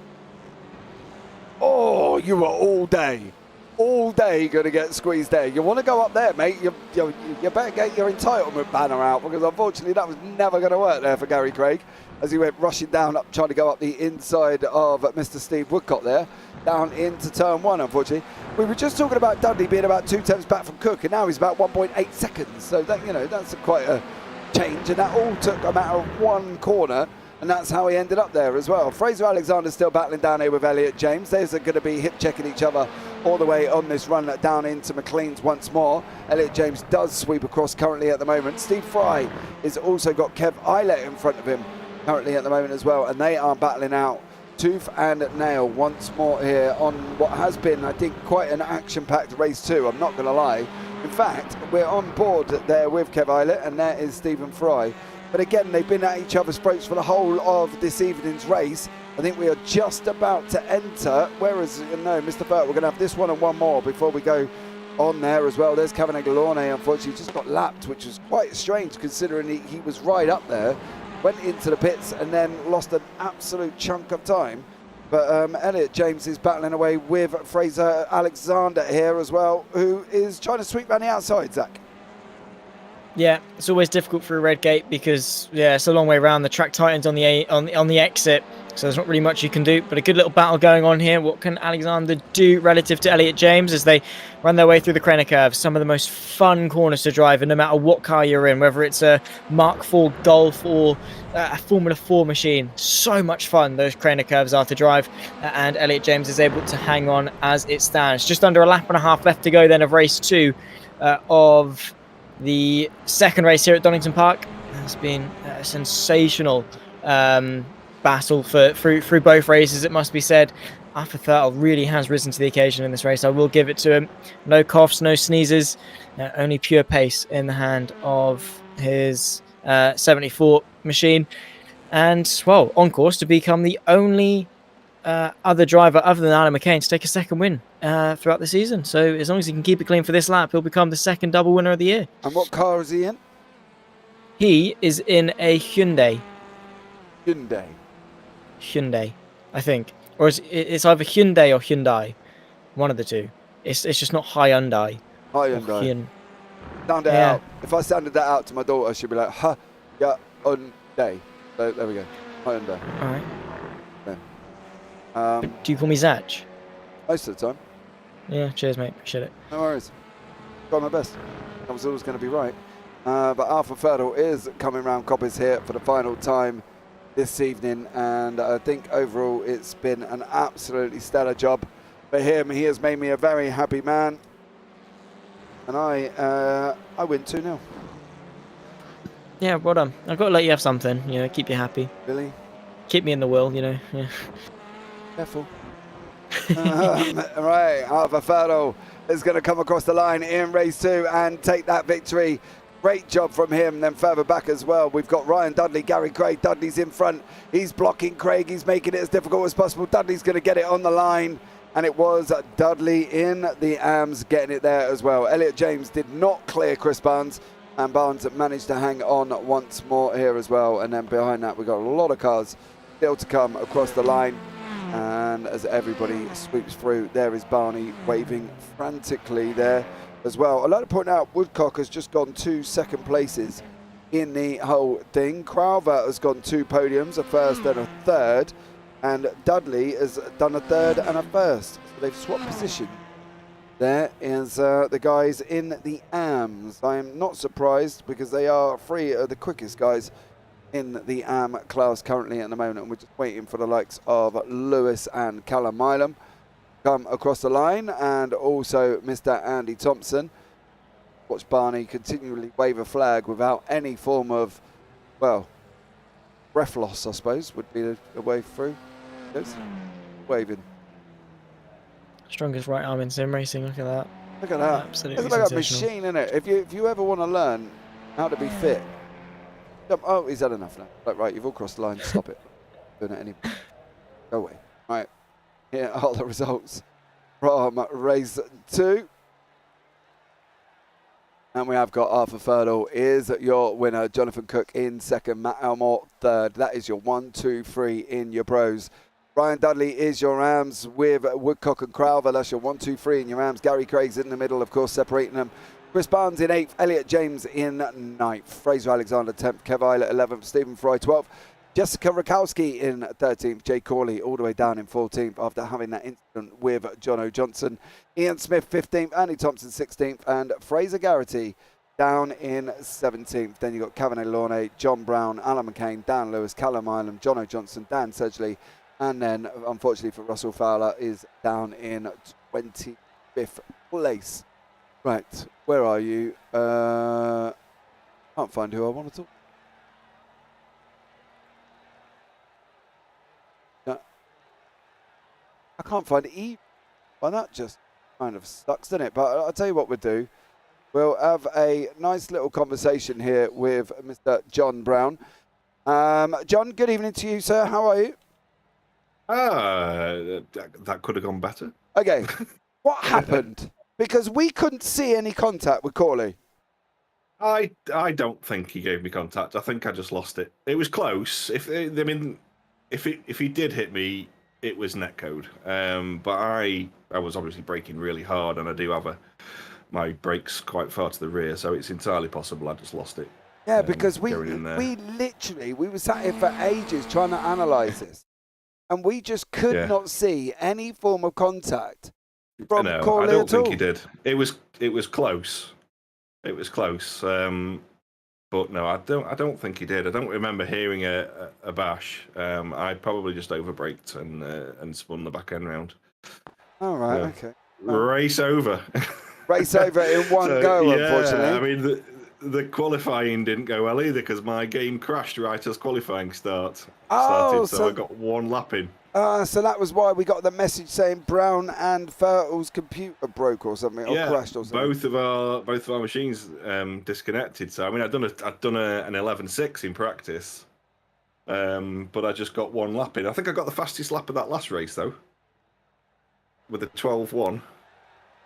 Oh, you were all day going to get squeezed there. You want to go up there, mate, you better get your entitlement banner out, because unfortunately that was never going to work there for Gary Craig as he went rushing down up, trying to go up the inside of Mr. Steve Woodcock there, down into turn 1, unfortunately. We were just talking about Dudley being about 2 tenths back from Cook, and now he's about 1.8 seconds. So that, you know, that's quite a change, and that all took a matter of 1 corner. And that's how he ended up there as well. Fraser Alexander's still battling down here with Elliot James. They're going to be hip-checking each other all the way on this run down into McLean's once more. Elliot James does sweep across currently at the moment. Steve Fry has also got Kev Eilert in front of him currently at the moment as well. And they are battling out tooth and nail once more here on what has been, I think, quite an action-packed race too. I'm not going to lie. In fact, we're on board there with Kev Eilert, and there is Stephen Fry. But again, they've been at each other's throats for the whole of this evening's race. I think we are just about to enter. Whereas, no, Mr. Burt, we're going to have this one and one more before we go on there as well. There's Cavanegalorne, unfortunately, just got lapped, which was quite strange considering he was right up there. Went into the pits and then lost an absolute chunk of time. But Elliot James is battling away with Fraser Alexander here as well, who is trying to sweep around the outside, Zach. Yeah, it's always difficult for a red gate because it's a long way around. The track tightens on the exit, so there's not really much you can do. But a good little battle going on here. What can Alexander do relative to Elliot James as they run their way through the Craner curve? Some of the most fun corners to drive, and no matter what car you're in, whether it's a Mark IV Golf or a Formula 4 machine, so much fun those Craner curves are to drive. And Elliot James is able to hang on as it stands. Just under a lap and a half left to go then of race 2 of the second race here at Donington Park. Has been a sensational battle through both races, it must be said. Arthur Thurtle really has risen to the occasion in this race. I will give it to him. No coughs, no sneezes, only pure pace in the hand of his 74 machine. And, well, on course to become the only other driver other than Alan McCain to take a second win throughout the season. So as long as he can keep it clean for this lap, he'll become the second double winner of the year. And what car is he in? He is in a Hyundai, I think. Or it's either Hyundai or Hyundai. One of the two. It's just not Hyundai. Hyundai. Sound it out. If I sounded that out to my daughter, she'd be like, Hyundai. So there we go. Hyundai. All right. Yeah. Do you call me Zach? Most of the time. Yeah, cheers, mate. Appreciate it. No worries. Got my best. I was always going to be right. But Arthur Thurtle is coming round coppers here for the final time this evening, and I think overall it's been an absolutely stellar job for him. He has made me a very happy man, and I win 2-0. Yeah, well done. I've got to let you have something, keep you happy. Really? Keep me in the will, Yeah. Careful. Right, Arthur Thurtle is going to come across the line in race 2 and take that victory. Great job from him. Then further back as well, we've got Ryan Dudley, Gary Craig. Dudley's in front. He's blocking Craig. He's making it as difficult as possible. Dudley's going to get it on the line. And it was Dudley in the AMS getting it there as well. Elliot James did not clear Chris Barnes. And Barnes managed to hang on once more here as well. And then behind that, we've got a lot of cars still to come across the line. And as everybody sweeps through, there is Barney waving frantically there as well. I'd like to point out Woodcock has just gone 2 second places in the whole thing. Crowther has gone 2 podiums, a first and a third, and Dudley has done a third and a first. So they've swapped position. There is the guys in the AMs. I am not surprised because they are 3 of the quickest guys in the AM class currently at the moment, and we're just waiting for the likes of Lewis and Callum Milam come across the line, and also Mr. Andy Thompson. Watch Barney continually wave a flag without any form of, well, breath loss, I suppose, would be the way through. Yes. Waving. Strongest right arm in sim racing, look at that. Look at that. Absolutely it's like a machine, isn't it? If you ever want to learn how to be fit, oh, he's had enough now. Right, you've all crossed the line. Stop it. Doing it anymore. Go away. All right. Here are the results from race 2. And we have got Arthur Thurtle is your winner. Jonathan Cook in second. Matt Elmore third. That is your 1, 2, 3 in your pros. Ryan Dudley is your AMs with Woodcock and Crowther. That's your 1, 2, 3 in your AMs. Gary Craig's in the middle, of course, separating them. Chris Barnes in 8th, Elliot James in 9th, Fraser Alexander 10th, Kev Eilert 11th, Stephen Fry 12th, Jessica Rakowski in 13th, Jay Corley all the way down in 14th after having that incident with Jono Johnson, Ian Smith 15th, Andy Thompson 16th, and Fraser Garrity down in 17th. Then you've got Cabernet Launay, John Brown, Alan McCain, Dan Lewis, Callum Ireland, Jono Johnson, Dan Sedgley, and then unfortunately for Russell Fowler is down in 25th place. Right, where are you? Can't find who I want to talk. No. I can't find E. Well, that just kind of sucks, doesn't it? But I'll tell you what we'll do. We'll have a nice little conversation here with Mr. John Brown. John, good evening to you, sir. How are you? That could have gone better. Okay, what happened? Because we couldn't see any contact with Corley. I don't think he gave me contact. I think I just lost it. It was close. If he did hit me, it was netcode. But I was obviously braking really hard, and I do have my brakes quite far to the rear, so it's entirely possible I just lost it. Yeah, because we were sat here for ages trying to analyse this, and we just could not see any form of contact from Corley I don't at think all. he did. It was close. It was close. But no, I don't think he did. I don't remember hearing a bash. I probably just overbraked and spun the back end round. All right, okay. Race over. Race over in one go, unfortunately. I mean, the qualifying didn't go well either because my game crashed right as qualifying started. So I got one lap in. So that was why we got the message saying Brown and Fertel's computer broke or something, or crashed or something. Both of our machines disconnected. So I mean, I'd done an 11.6 in practice, but I just got one lap in. I think I got the fastest lap of that last race though, with a 12.1.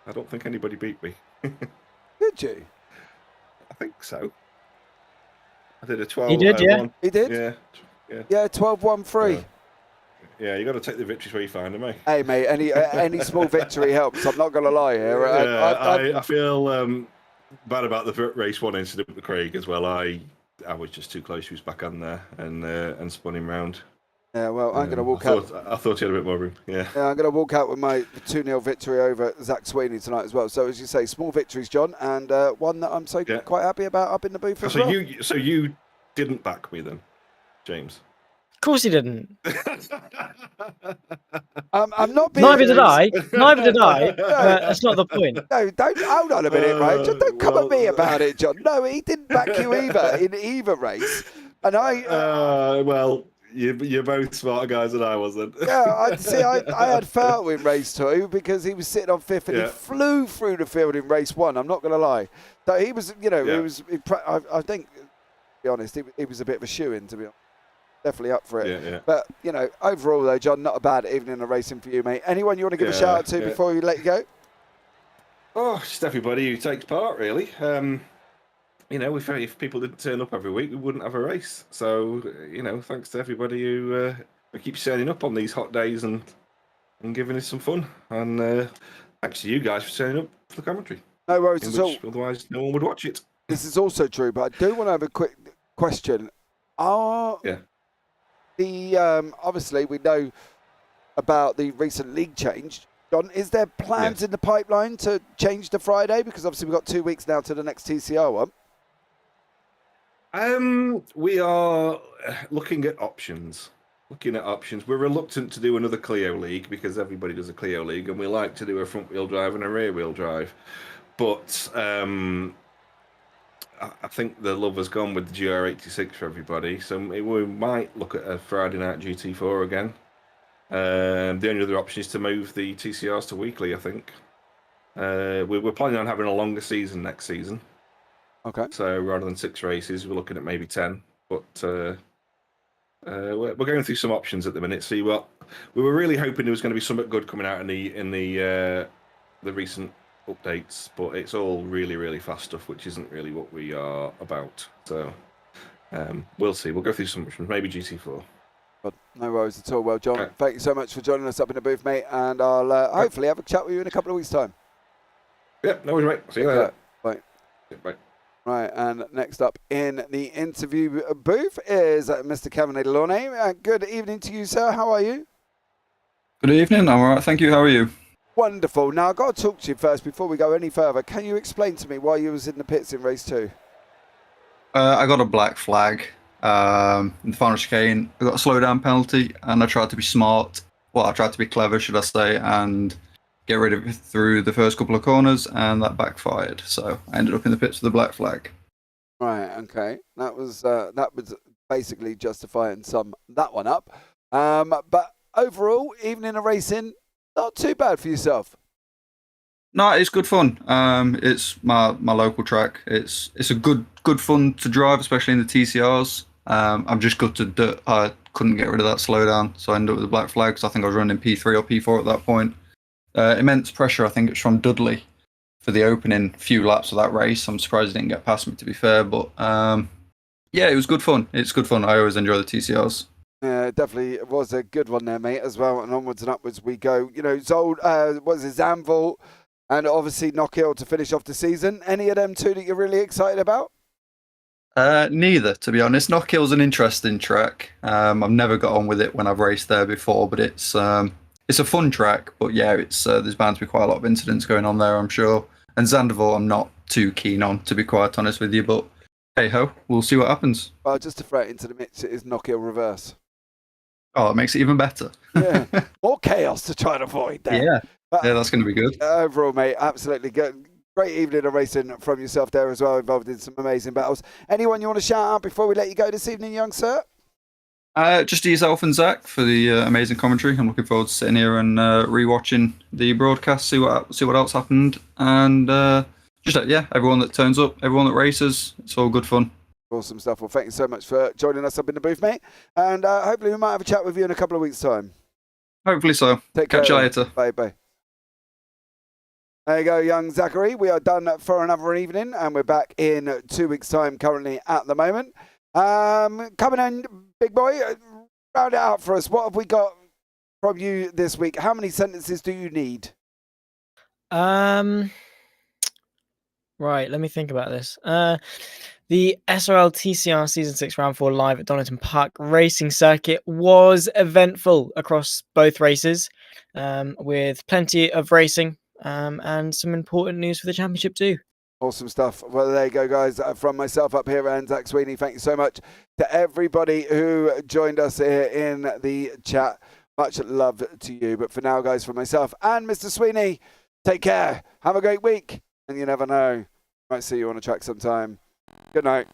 I don't think anybody beat me. Did you? I think so. I did a 12. He did, yeah. He did? Yeah, 12.13. Yeah, you got to take the victories where you find them, eh? Hey, mate, any small victory helps. I'm not going to lie here. I feel bad about the race one incident with Craig as well. I was just too close to his back end there and spun him round. Yeah, well, I'm going to walk out. I thought he had a bit more room. Yeah, I'm going to walk out with my 2-0 victory over Zach Sweeney tonight as well. So, as you say, small victories, John, and one that I'm quite happy about up in the booth as well. So you didn't back me then, James? Of course he didn't. I'm not being... Neither did I. That's not the point. No, don't. Hold on a minute, right? Just don't come at me about it, John. No, he didn't back you either in either race. And well, you're both smarter guys than I wasn't. Yeah, I had Fertel in race 2 because he was sitting on 5th and he flew through the field in race 1. I'm not going to lie. So he was, I think, to be honest, he was a bit of a shoe-in, to be honest. Definitely up for it. Yeah. But, overall, though, John, not a bad evening of racing for you, mate. Anyone you want to give a shout-out to before we let you go? Oh, just everybody who takes part, really. If people didn't turn up every week, we wouldn't have a race. So, thanks to everybody who keeps turning up on these hot days and giving us some fun. And thanks to you guys for turning up for the commentary. No worries at all. Otherwise, no one would watch it. This is also true, but I do want to have a quick question. Obviously, we know about the recent league change. John, is there plans in the pipeline to change to Friday? Because obviously we've got 2 weeks now to the next TCR one. We are looking at options. We're reluctant to do another Clio League because everybody does a Clio League, and we like to do a front-wheel drive and a rear-wheel drive. But I think the love has gone with the GR86 for everybody, so we might look at a Friday night GT4 again. The only other option is to move the TCRs to weekly, I think. We're planning on having a longer season next season. Okay. So rather than 6 races, we're looking at maybe 10. But we're going through some options at the minute. See what we were really hoping there was going to be something good coming out in the recent updates, but it's all really, really fast stuff, which isn't really what we are about. So we'll see. We'll go through some options, maybe GT4. But no worries at all. Well, John, thank you so much for joining us up in the booth, mate, and I'll hopefully have a chat with you in a couple of weeks' time. Yeah, no worries, mate. See you later. Bye. Yeah, bye. Right, and next up in the interview booth is Mr. Kevin Delornay. Good evening to you, sir. How are you? Good evening. I'm all right, thank you. How are you? Wonderful. Now, I've got to talk to you first before we go any further. Can you explain to me why you was in the pits in race 2? I got a black flag in the final chicane. I got a slowdown penalty, and I tried to be smart. Well, I tried to be clever, should I say, and get rid of it through the first couple of corners, and that backfired. So I ended up in the pits with a black flag. Right. Okay. That was basically justifying that one up. But overall, evening of racing, not too bad for yourself. No, it's good fun. It's my local track. It's a good fun to drive, especially in the TCRs. I'm just gutted that I couldn't get rid of that slowdown, so I ended up with the black flag because I think I was running P3 or P4 at that point. Immense pressure, I think it's from Dudley for the opening few laps of that race. I'm surprised he didn't get past me, to be fair, but yeah, it was good fun. It's good fun. I always enjoy the TCRs. Yeah, it definitely was a good one there, mate, as well. And onwards and upwards we go. You know, Zold, Zandvoort, and obviously Knockhill to finish off the season. Any of them two that you're really excited about? Neither, to be honest. Knockhill's an interesting track. I've never got on with it when I've raced there before, but it's a fun track. But yeah, it's there's bound to be quite a lot of incidents going on there, I'm sure. And Zandvoort, I'm not too keen on, to be quite honest with you. But hey ho, we'll see what happens. Well, just to throw it into the mix, it is Knockhill reverse. Oh, it makes it even better. Yeah, more chaos to try and avoid there. Yeah, that's going to be good. Overall, mate, absolutely good. Great evening of racing from yourself there as well, involved in some amazing battles. Anyone you want to shout out before we let you go this evening, young sir? Just to yourself and Zach for the amazing commentary. I'm looking forward to sitting here and rewatching the broadcast, see what else happened, and everyone that turns up, everyone that races, it's all good fun. Awesome stuff. Well, thank you so much for joining us up in the booth, mate. And hopefully we might have a chat with you in a couple of weeks' time. Hopefully so. Catch you later. Bye. There you go, young Zachary. We are done for another evening, and we're back in 2 weeks' time currently at the moment. Coming in, big boy, round it out for us. What have we got from you this week? How many sentences do you need? Right, let me think about this. The SRL TCR Season 6 Round 4 live at Donington Park Racing Circuit was eventful across both races, with plenty of racing and some important news for the championship too. Awesome stuff. Well, there you go, guys. From myself up here and Zach Sweeney, thank you so much to everybody who joined us here in the chat. Much love to you. But for now, guys, from myself and Mr. Sweeney, take care. Have a great week. And you never know, might see you on a track sometime. Good night.